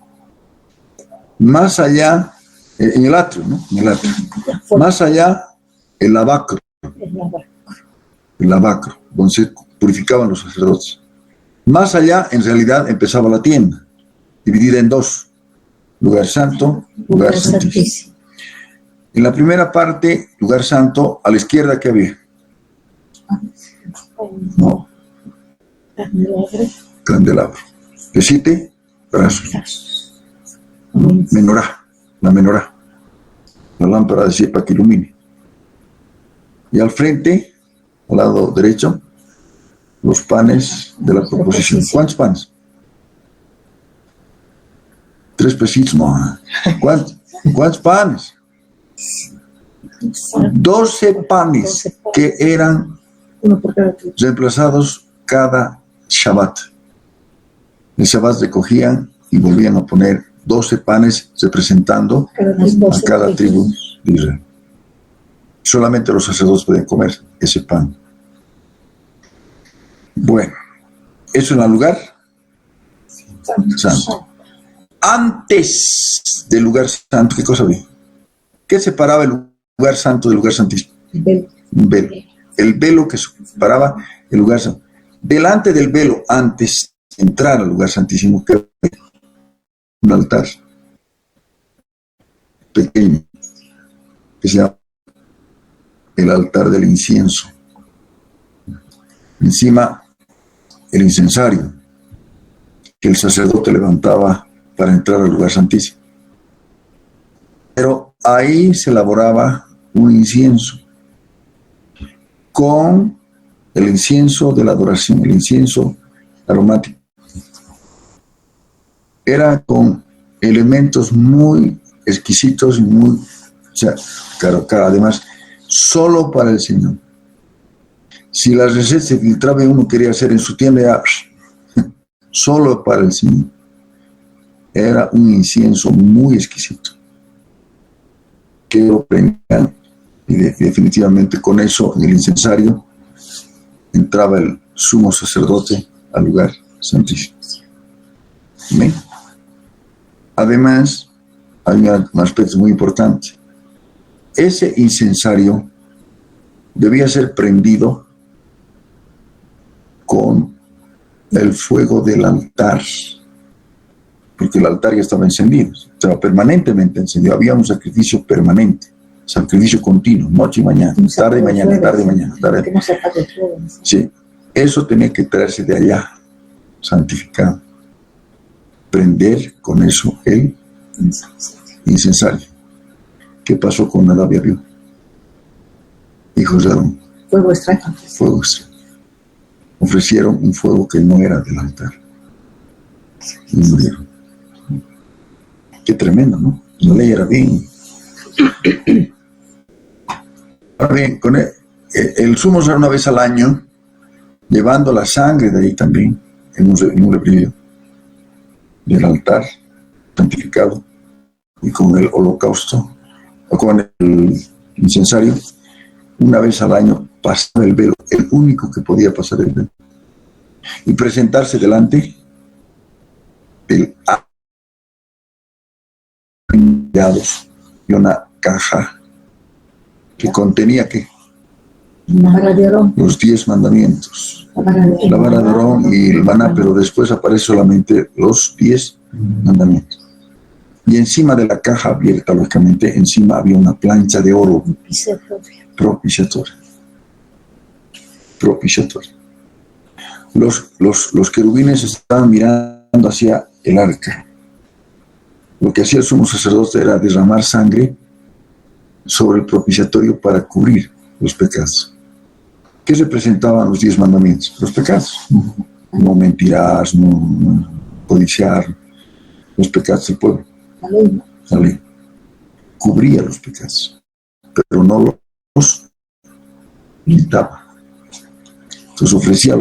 Más allá, en el atrio, ¿no? En el atrio. Más allá, el lavacro, donde se purificaban los sacerdotes. Más allá, en realidad, empezaba la tienda, dividida en dos. Lugar santo, lugar santísimo. En la primera parte, lugar santo, a la izquierda, ¿qué había? No. Candelabro. Pesite, brazos. Menorá, la menorá. La lámpara de cepa que ilumine. Y al frente, al lado derecho, los panes de la proposición. ¿Cuántos panes? 3 pesitos, no. ¿Cuántos panes? 12 panes que eran reemplazados cada Shabbat. El Shabbat recogían y volvían a poner 12 panes representando a cada tribu de Israel. Solamente los sacerdotes pueden comer ese pan. Bueno, eso en el lugar santo. Antes del lugar santo, ¿qué cosa había? ¿Qué separaba el lugar santo del lugar santísimo? Un velo. El velo que separaba el lugar santo. Delante del velo, antes de entrar al lugar santísimo, ¿qué había? Un altar pequeño, que se llama el altar del incienso. Encima, el incensario que el sacerdote levantaba para entrar al lugar santísimo. Pero ahí se elaboraba un incienso con el incienso de la adoración, el incienso aromático. Era con elementos muy exquisitos y muy, o sea, claro, además, solo para el Señor. Si la receta se filtraba y uno quería hacer en su tienda, ya, solo para el Señor. Era un incienso muy exquisito, que lo prendían, y definitivamente con eso, en el incensario, entraba el sumo sacerdote al lugar santísimo. ¿Ven? Además, hay un aspecto muy importante. Ese incensario debía ser prendido con el fuego del altar, porque el altar ya estaba encendido, estaba permanentemente encendido, había un sacrificio permanente, sacrificio continuo, noche y mañana, tarde y mañana, tarde y mañana, tarde. Sí, eso tenía que traerse de allá, santificado, prender con eso el incensario. ¿Qué pasó con Nadab y Abiú? Hijos de Aarón. Fuego extraño. Fuego extraño. Ofrecieron un fuego que no era del altar y murieron. Qué tremendo, ¿no? La ley era bien. Ahora bien, con el sumo era una vez al año, llevando la sangre de ahí también, en un lebrillo del altar santificado, y con el holocausto, o con el incensario, una vez al año pasaba el velo, el único que podía pasar el velo, y presentarse delante del y una caja que contenía ¿qué? Los 10 mandamientos, la vara de Aarón y el maná, pero después aparece solamente los 10 mandamientos. Y encima de la caja abierta, lógicamente, encima había una plancha de oro propiciatoria. Los querubines estaban mirando hacia el arca. Lo que hacía el sumo sacerdote era derramar sangre sobre el propiciatorio para cubrir los pecados. ¿Qué representaban los 10 mandamientos? Los pecados. No mentirás, no codiciar, los pecados del pueblo. La ley cubría los pecados, pero no los quitaba. Entonces ofrecía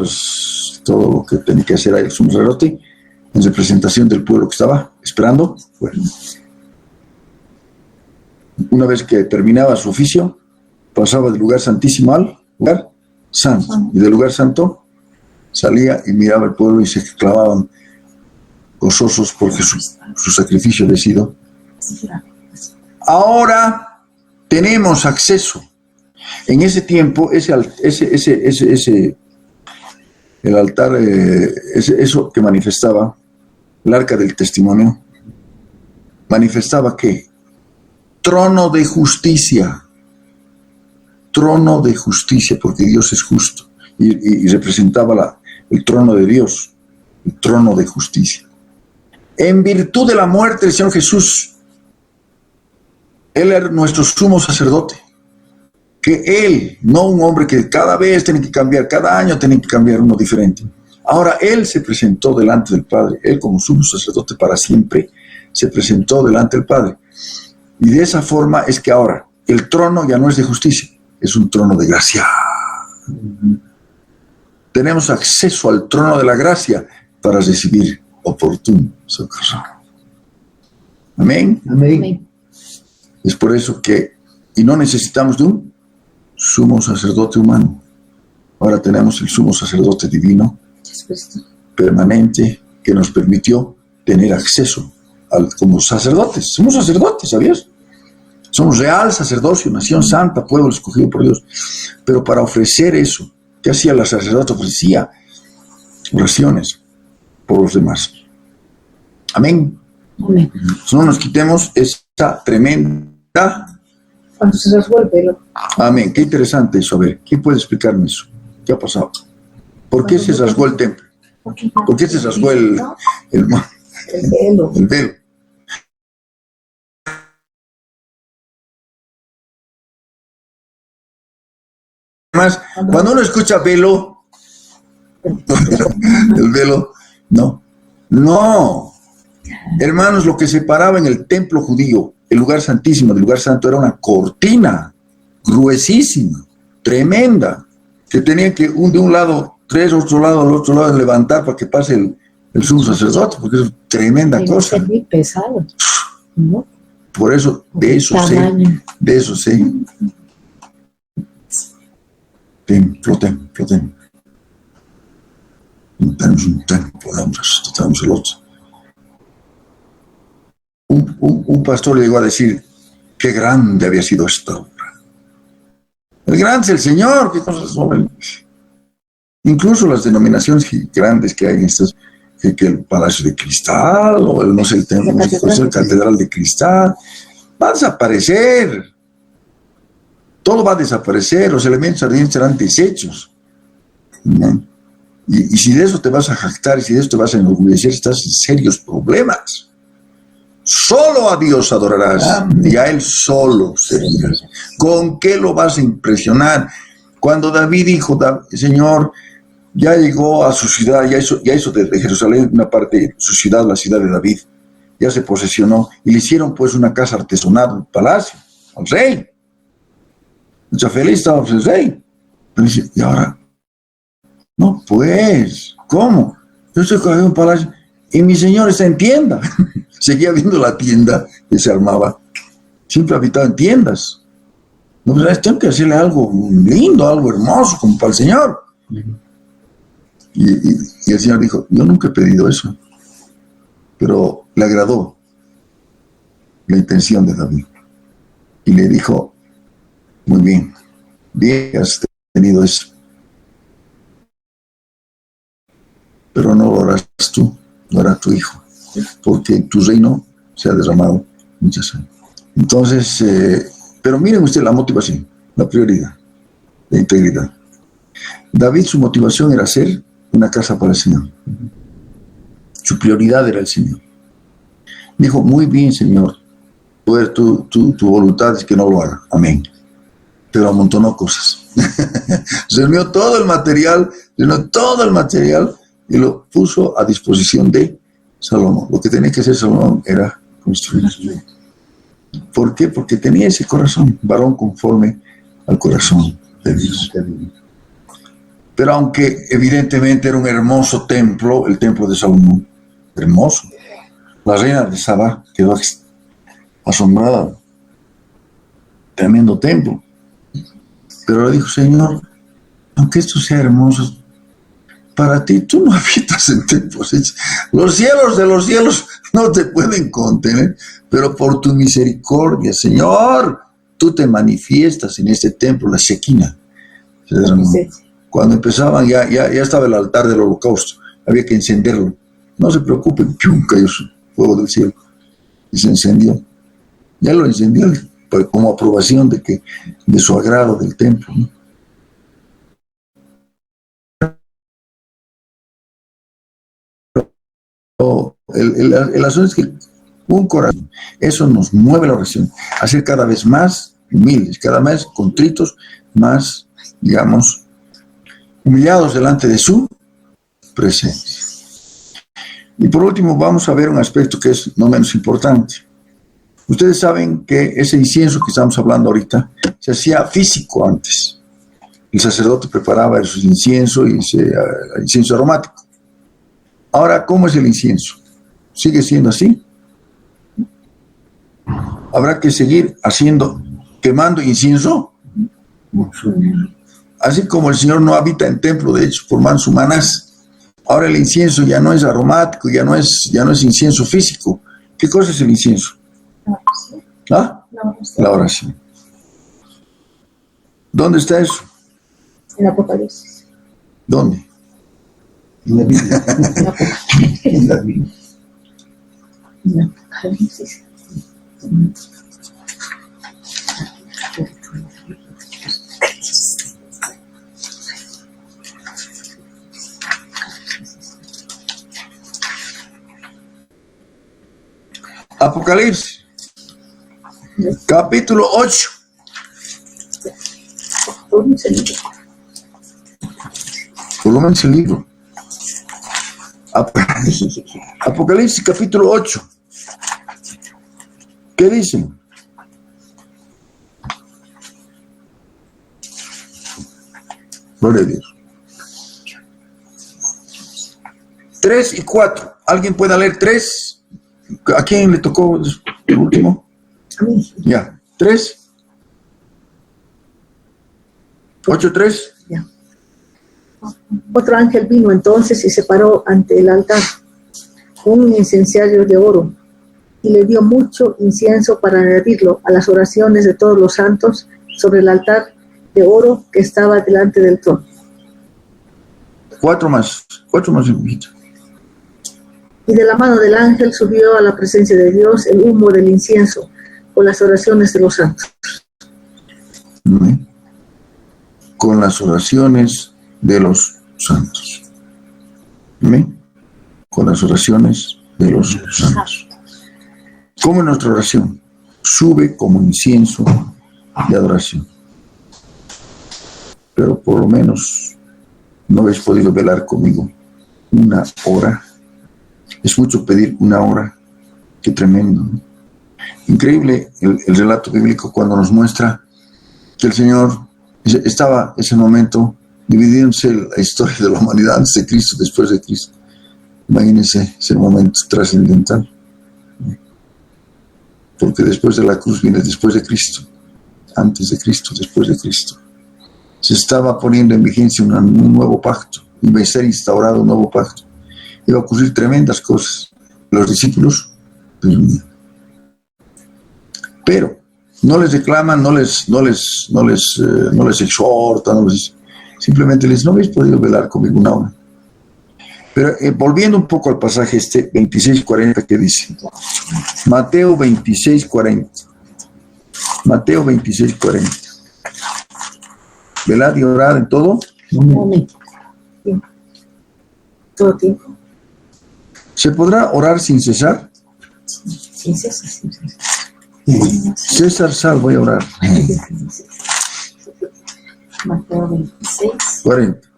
todo lo que tenía que hacer ahí el sumo sacerdote en representación del pueblo que estaba esperando fuera. Una vez que terminaba su oficio, pasaba del lugar santísimo al lugar santo, y del lugar santo salía y miraba al pueblo y se clavaban gozosos porque su sacrificio había sido. Ahora tenemos acceso. En ese tiempo, el altar, eso que manifestaba el arca del testimonio, manifestaba que trono de justicia, porque Dios es justo, y representaba el trono de Dios, el trono de justicia. En virtud de la muerte del Señor Jesús, Él era nuestro sumo sacerdote, que Él, no un hombre que cada vez tiene que cambiar, cada año tiene que cambiar uno diferente. Ahora Él se presentó delante del Padre, Él como sumo sacerdote para siempre, se presentó delante del Padre. Y de esa forma es que ahora el trono ya no es de justicia, es un trono de gracia. Tenemos acceso al trono de la gracia para recibir oportuno socorro. Amén. Amén. Es por eso que, y no necesitamos de un sumo sacerdote humano. Ahora tenemos el sumo sacerdote divino, permanente, que nos permitió tener acceso como sacerdotes. Somos sacerdotes, ¿sabías? Somos real sacerdocio, nación santa, pueblo escogido por Dios. Pero para ofrecer eso, ¿qué hacía la sacerdote? Ofrecía oraciones por los demás. Amén. Amén. No nos quitemos esa tremenda. Cuando se rasgó el velo. Amén. Qué interesante eso. A ver, ¿quién puede explicarme eso? ¿Qué ha pasado? ¿Por qué se rasgó el templo? ¿Por qué se rasgó el velo. velo? Además, cuando uno escucha velo, el velo, no. Hermanos, lo que separaba en el templo judío, el lugar santísimo del lugar santo, era una cortina gruesísima, tremenda, que tenía que de un lado, tres, otro lado, al otro lado, levantar para que pase el sumo sacerdote, porque es tremenda cosa. Es muy pesado, ¿no? Por eso, de eso sé. Templo. Tenemos un templo, tenemos el otro. Un pastor le llegó a decir qué grande había sido esta obra. El grande es el Señor, qué cosas son. Incluso las denominaciones grandes que hay en estas, que el Palacio de Cristal, o el templo, el Catedral de Cristal, va a desaparecer. Todo va a desaparecer, los elementos ardientes serán desechos, ¿no? Y si de eso te vas a jactar, y si de eso te vas a enorgullecer, estás en serios problemas. Solo a Dios adorarás, y a Él solo servirás. ¿Con qué lo vas a impresionar? Cuando David dijo, Señor, ya llegó a su ciudad, ya hizo de Jerusalén una parte de su ciudad, la ciudad de David, ya se posesionó, y le hicieron pues una casa artesanal, un palacio, al rey. Mucha feliz estaba el rey. Pero dice, ¿y ahora? No, pues, ¿cómo? Yo estoy con un palacio y mi señor está en tienda. Seguía viendo la tienda que se armaba. Siempre habitaba en tiendas. No, pues tengo que hacerle algo lindo, algo hermoso, como para el Señor. Y el Señor dijo, yo nunca he pedido eso. Pero le agradó la intención de David. Y le dijo, muy bien has tenido eso. Pero no lo harás tú, lo hará tu hijo, porque en tu reino se ha derramado mucha sangre. Entonces, pero miren ustedes la motivación, la prioridad, la integridad. David, su motivación era hacer una casa para el Señor. Su prioridad era el Señor. Dijo, muy bien, Señor, tu voluntad es que no lo haga. Amén. Pero amontonó cosas. Se unió todo el material y lo puso a disposición de Salomón. Lo que tenía que hacer Salomón era construir. ¿Por qué? Porque tenía ese corazón, varón conforme al corazón de Dios. Pero aunque evidentemente era un hermoso templo, el templo de Salomón, hermoso, la reina de Saba quedó asombrada. Tremendo templo. Pero le dijo, Señor, aunque esto sea hermoso, para ti, tú no habitas en templos. Los cielos de los cielos no te pueden contener, pero por tu misericordia, Señor, tú te manifiestas en este templo, la Shekinah. Cuando empezaban, ya estaba el altar del holocausto, había que encenderlo. No se preocupen, ¡pum!, cayó su fuego del cielo y se encendió. Ya lo encendió como aprobación de su agrado del templo, ¿no? El asunto es que un corazón, eso nos mueve la oración, a ser cada vez más humildes, cada vez contritos, más, digamos, humillados delante de su presencia. Y por último vamos a ver un aspecto que es no menos importante. Ustedes saben que ese incienso que estamos hablando ahorita se hacía físico antes. El sacerdote preparaba su incienso y incienso aromático. Ahora, ¿cómo es el incienso? ¿Sigue siendo así? ¿Habrá que seguir quemando incienso? Así como el Señor no habita en templo, de hecho, formando su manás. Ahora el incienso ya no es aromático, ya no es incienso físico. ¿Qué cosa es el incienso? ¿Ah? La oración. ¿Dónde está eso? En Apocalipsis. ¿Dónde? En la Biblia. En la Biblia. En Apocalipsis. Apocalipsis, capítulo 8. Comienza el libro. Apocalipsis capítulo 8. ¿Qué dicen? Gloria a Dios. 3 y 4. ¿Alguien puede leer 3? ¿A quién le tocó el último? A mí. Ya. 3. 8, 3. Ya. Otro ángel vino entonces y se paró ante el altar con un incenciario de oro y le dio mucho incienso para añadirlo a las oraciones de todos los santos sobre el altar de oro que estaba delante del trono. 4 más. 4 más. Y de la mano del ángel subió a la presencia de Dios el humo del incienso con las oraciones de los santos. Amén. Con las oraciones de los santos. Amén. Con las oraciones de los santos. ¿Cómo es nuestra oración? Sube como incienso de adoración. Pero por lo menos no habéis podido velar conmigo una hora. Es mucho pedir una hora. Qué tremendo, ¿no? Increíble el relato bíblico cuando nos muestra que el Señor estaba ese momento dividiéndose la historia de la humanidad antes de Cristo, después de Cristo. Imagínense ese momento trascendental. Porque después de la cruz viene después de Cristo, antes de Cristo, después de Cristo. Se estaba poniendo en vigencia un nuevo pacto, iba a ser instaurado un nuevo pacto. Iba a ocurrir tremendas cosas. Los discípulos, pero no les reclaman, no les exhortan, simplemente les no habéis podido velar conmigo una hora. Pero volviendo un poco al pasaje 26:40 que dice, Mateo 26:40. Mateo 26:40. Velad y orad en todo momento. Todo tiempo. ¿Se podrá orar sin cesar? Sin cesar, sin cesar. César Sal, voy a orar. Mateo 26. 40.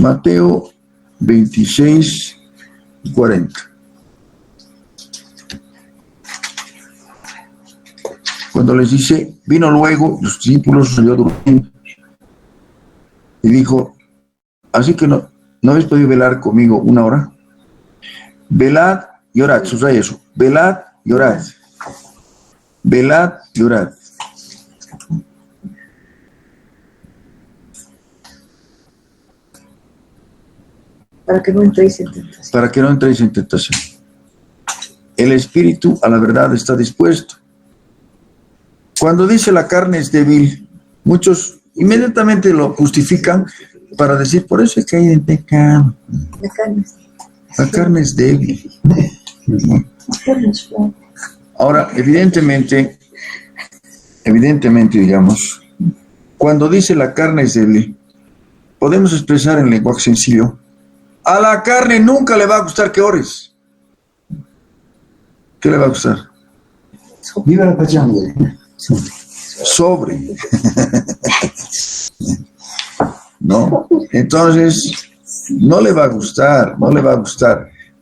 Mateo 26:40. Cuando les dice, vino luego, los discípulos salió durmiendo y dijo, así que no habéis podido velar conmigo una hora. Velad y orad, subraya eso. Velad y orad. Velad y orad. Para que no entréis en tentación. Para que no entréis en tentación. El espíritu a la verdad está dispuesto. Cuando dice la carne es débil, muchos inmediatamente lo justifican para decir, por eso es que hay en pecado. La carne. La carne es débil. Ahora, evidentemente, digamos, cuando dice la carne es débil, podemos expresar en lenguaje sencillo, a la carne nunca le va a gustar que ores. ¿Qué le va a gustar? Viva la pachanga. Sobre. No, entonces no le va a gustar.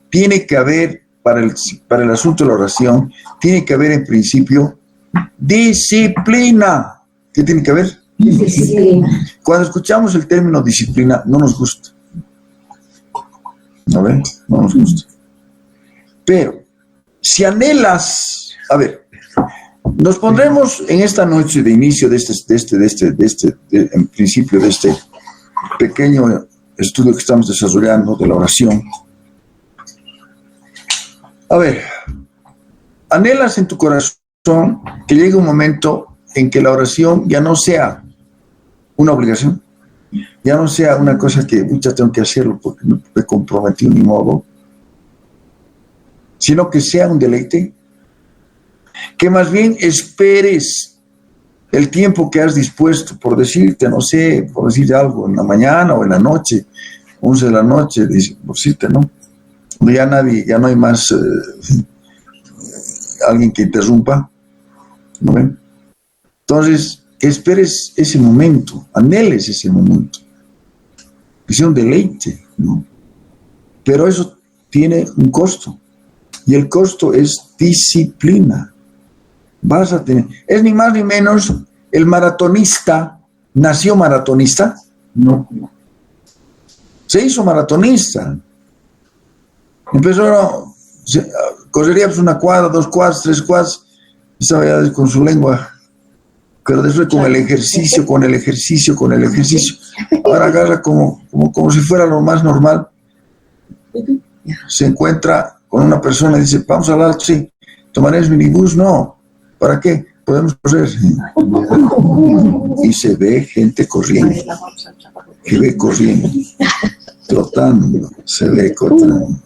Tiene que haber, para el asunto de la oración, tiene que haber en principio disciplina. ¿Qué tiene que haber? Disciplina. Cuando escuchamos el término disciplina, no nos gusta. ¿No ven? No nos gusta. Pero, si anhelas, a ver, nos pondremos en esta noche de inicio en principio de este pequeño estudio que estamos desarrollando de la oración. A ver, anhelas en tu corazón que llegue un momento en que la oración ya no sea una obligación, ya no sea una cosa que muchas tengo que hacerlo porque no me comprometí ni modo, sino que sea un deleite, que más bien esperes el tiempo que has dispuesto, por decirte, no sé, por decirte algo, en la mañana o en la noche, 11 de la noche, por decirte, ¿no? Ya no hay más alguien que interrumpa, ¿no ven? Entonces, que esperes ese momento, anheles ese momento, que sea un deleite, ¿no? Pero eso tiene un costo, y el costo es disciplina. Vas a tener, es ni más ni menos, el maratonista, ¿nació maratonista? No. Se hizo maratonista. Empezó, correría pues 1 cuadra, 2 cuadras, 3 cuadras, estaba ya con su lengua, pero después con el ejercicio, ahora agarra como si fuera lo más normal. Se encuentra con una persona y dice, vamos a hablar, sí, ¿tomarás minibús? No, ¿para qué? Podemos correr. Y se ve gente corriendo, trotando, se ve cortando.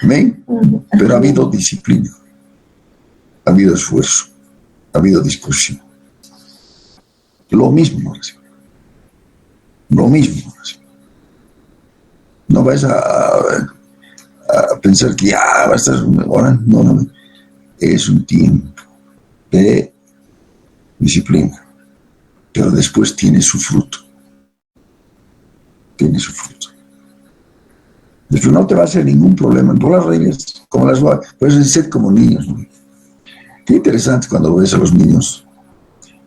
¿Ven? Pero ha habido disciplina, ha habido esfuerzo, ha habido discusión. Lo mismo. No vais a pensar que ya va a estar ahora. No. Es un tiempo de disciplina, pero después tiene su fruto. Después no te va a hacer ningún problema. Tú las reglas, como las puedes ser como niños, ¿no? Qué interesante cuando ves a los niños.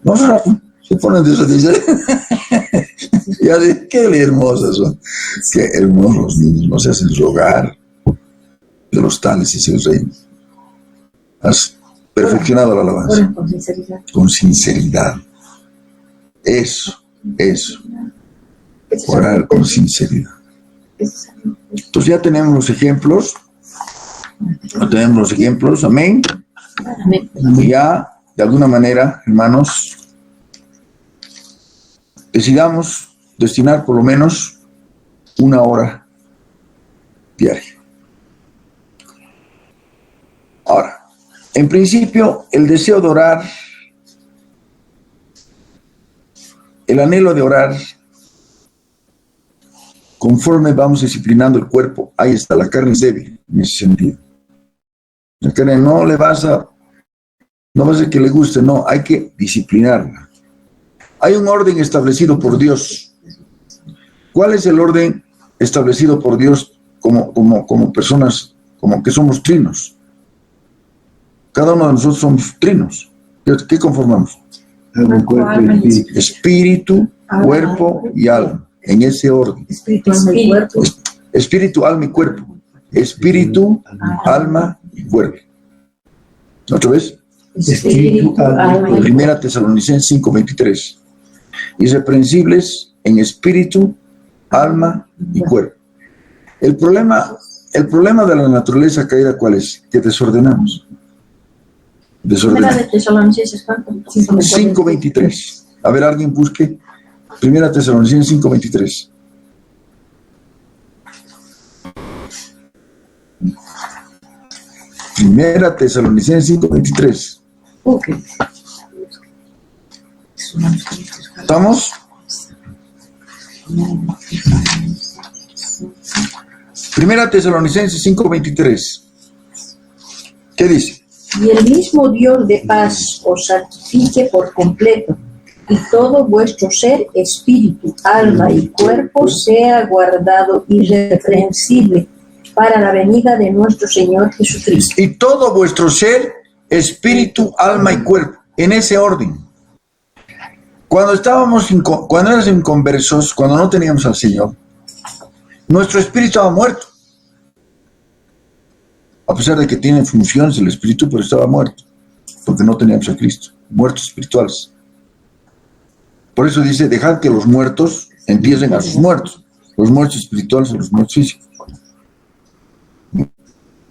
No se ponen de eso. Ya de, qué hermosos son. Qué hermosos los niños. No se hacen rogar. De los tales es el reino. Has perfeccionado la alabanza. Con sinceridad. Eso. Orar con sinceridad. Entonces ya tenemos los ejemplos. Amén. Y ya, de alguna manera, hermanos, decidamos destinar por lo menos 1 hora diaria. Ahora, en principio, el deseo de orar, el anhelo de orar, conforme vamos disciplinando el cuerpo, ahí está, la carne es débil en ese sentido. La carne no va a ser que le guste, no, hay que disciplinarla. Hay un orden establecido por Dios. ¿Cuál es el orden establecido por Dios como personas, como que somos trinos? Cada uno de nosotros somos trinos. ¿Qué conformamos? El cuerpo y espíritu. Espíritu, cuerpo y alma. En ese orden. Espíritu, alma y cuerpo. Espíritu, alma y cuerpo. ¿Otra vez? Espíritu, alma y cuerpo. 1 Tesalonicenses 5:23. Irreprensibles en espíritu, alma y cuerpo. El problema de la naturaleza caída, ¿cuál es? Que desordenamos. 1 Tesalonicenses 5:23. A ver, alguien busque 1 Tesalonicenses 5:23. Primera Tesalonicenses 5:23. Okay. ¿Estamos? Primera Tesalonicenses 5:23. ¿Qué dice? Y el mismo Dios de paz os santifique por completo, y todo vuestro ser, espíritu, alma y cuerpo sea guardado irreprensible para la venida de nuestro Señor Jesucristo. Y todo vuestro ser, espíritu, alma y cuerpo, en ese orden. Cuando éramos inconversos, cuando no teníamos al Señor, nuestro espíritu estaba muerto. A pesar de que tiene funciones el espíritu, pero estaba muerto, porque no teníamos a Cristo, muertos espirituales. Por eso dice, dejad que los muertos empiecen a sus muertos, los muertos espirituales a los muertos físicos.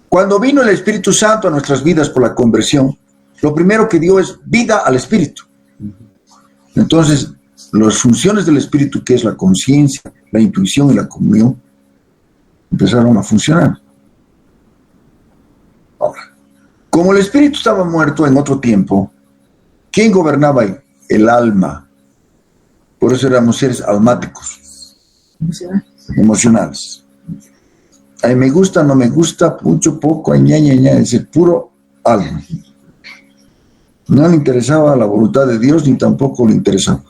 Cuando vino el Espíritu Santo a nuestras vidas por la conversión, lo primero que dio es vida al espíritu. Entonces, las funciones del espíritu, que es la conciencia, la intuición y la comunión, empezaron a funcionar. Ahora, como el espíritu estaba muerto en otro tiempo, ¿quién gobernaba ahí? El alma. Por eso éramos seres almáticos, emocionales. Ay, me gusta, no me gusta, mucho, poco, ña, es el puro alma. No le interesaba la voluntad de Dios, ni tampoco le interesaba.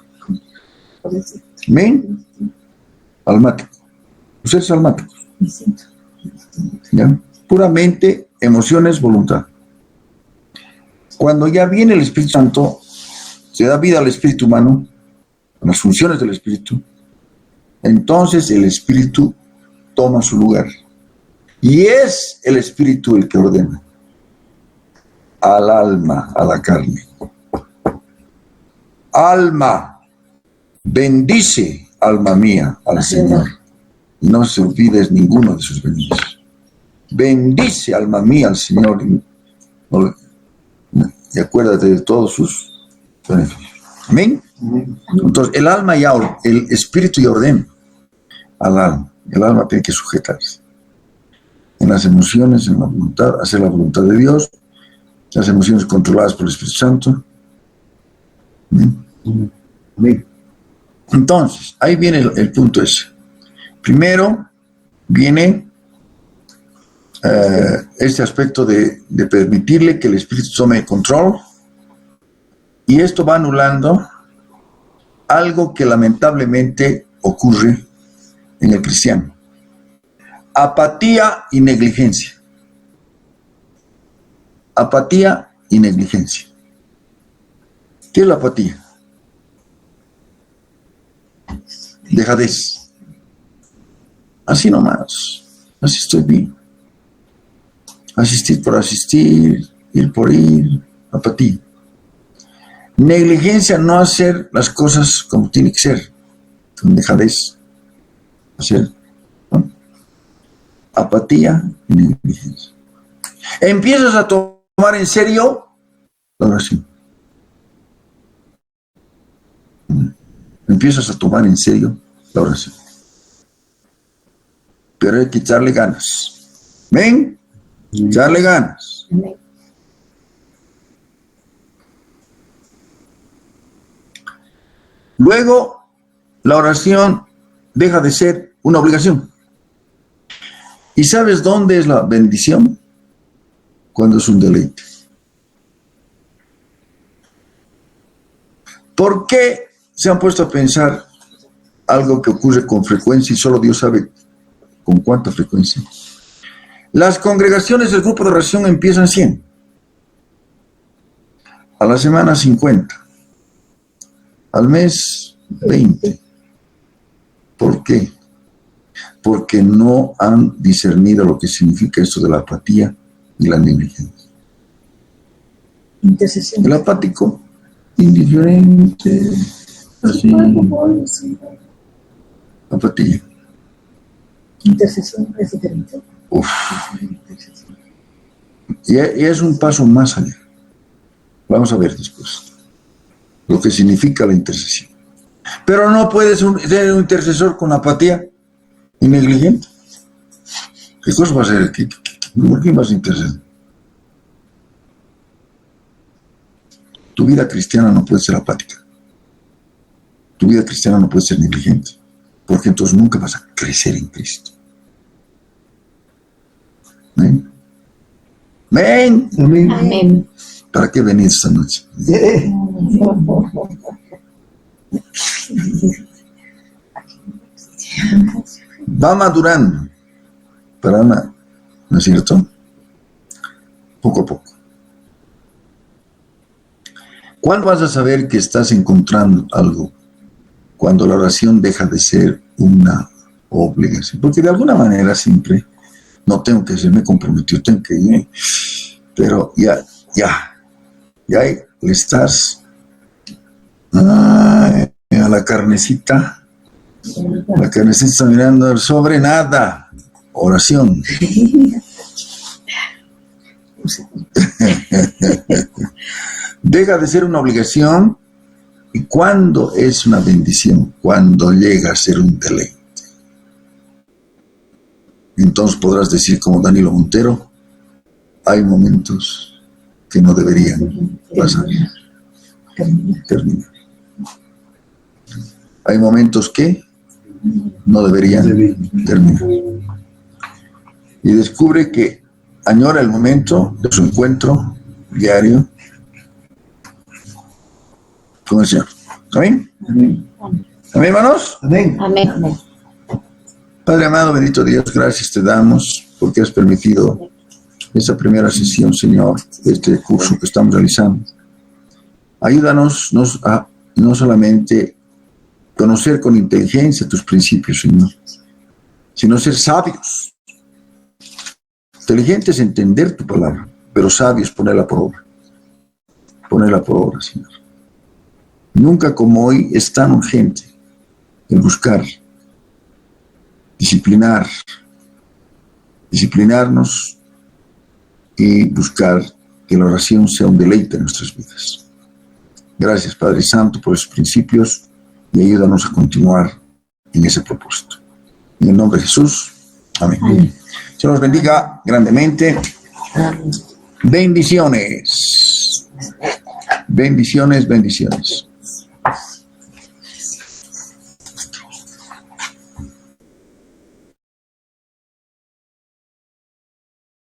¿Amén? Almático. Ustedes almáticos. ¿Ya? Puramente emociones, voluntad. Cuando ya viene el Espíritu Santo, se da vida al espíritu humano, a las funciones del espíritu, entonces el espíritu toma su lugar. Y es el espíritu el que ordena al alma, a la carne. Alma, bendice, alma mía, al Señor. Y no se olvides ninguno de sus bendiciones. Bendice, alma mía, al Señor. Y acuérdate de todos sus beneficios. Amén. Entonces, el alma ya, el espíritu ya ordena al alma. El alma tiene que sujetarse. En las emociones, en la voluntad, hacer la voluntad de Dios. Las emociones controladas por el Espíritu Santo. Amén. Entonces, ahí viene el punto ese. Primero viene este aspecto de permitirle que el Espíritu tome control, y esto va anulando algo que lamentablemente ocurre en el cristiano: apatía y negligencia. Apatía y negligencia. ¿Qué es la apatía? Dejadez. Así nomás. Así estoy bien. Asistir por asistir, ir por ir. Apatía. Negligencia, no hacer las cosas como tiene que ser. Con dejadez. Hacer, ¿no? Apatía y negligencia. Empiezas a tomar en serio la oración. Empiezas a tomar en serio la oración. Pero hay que echarle ganas. ¿Ven? Echarle ganas. Luego, la oración deja de ser una obligación. ¿Y sabes dónde es la bendición? Cuando es un deleite. ¿Por qué se han puesto a pensar algo que ocurre con frecuencia y solo Dios sabe con cuánta frecuencia? Las congregaciones del grupo de oración empiezan 100. A la semana 50. Al mes 20. ¿Por qué? Porque no han discernido lo que significa esto de la apatía y la negligencia. Intercesión. El apático, indiferente, así. Apatía. Intercesión es diferente. Uf. Y es un paso más allá. Vamos a ver después lo que significa la intercesión. Pero no puedes ser un intercesor con apatía y negligente. ¿Qué cosa va a ser? ¿Por quién vas a interceder? Tu vida cristiana no puede ser apática. Tu vida cristiana no puede ser negligente. Porque entonces nunca vas a crecer en Cristo. ¿Amén? ¿Amén? Amén. Amén. ¿Para qué venir esta noche? Va madurando. Pero ¿no es cierto? Poco a poco. ¿Cuándo vas a saber que estás encontrando algo? Cuando la oración deja de ser una obligación. Porque de alguna manera siempre, no tengo que ser, me comprometió, tengo que ir. Pero ya le estás a la carnecita. La carnecita está mirando sobre nada. Oración. Deja de ser una obligación. ¿Y cuándo es una bendición? Cuando llega a ser un deleite. Entonces podrás decir como Danilo Montero, hay momentos que no deberían pasar. Terminar. Hay momentos que no deberían terminar. Y descubre que añora el momento de su encuentro diario con el Señor. ¿Amén? Amén. ¿Amén, hermanos? Amén. Amén. Padre amado, bendito Dios, gracias te damos porque has permitido esta primera sesión, Señor, de este curso que estamos realizando. Ayúdanos a no solamente conocer con inteligencia tus principios, Señor, sino ser sabios. Inteligentes entender tu palabra, pero sabios ponerla por obra. Ponerla por obra, Señor. Nunca como hoy es tan urgente el buscar, disciplinarnos y buscar que la oración sea un deleite en nuestras vidas. Gracias, Padre Santo, por esos principios y ayúdanos a continuar en ese propósito. En el nombre de Jesús, amén. Amén. Señor nos bendiga grandemente. Bendiciones. Bendiciones, bendiciones.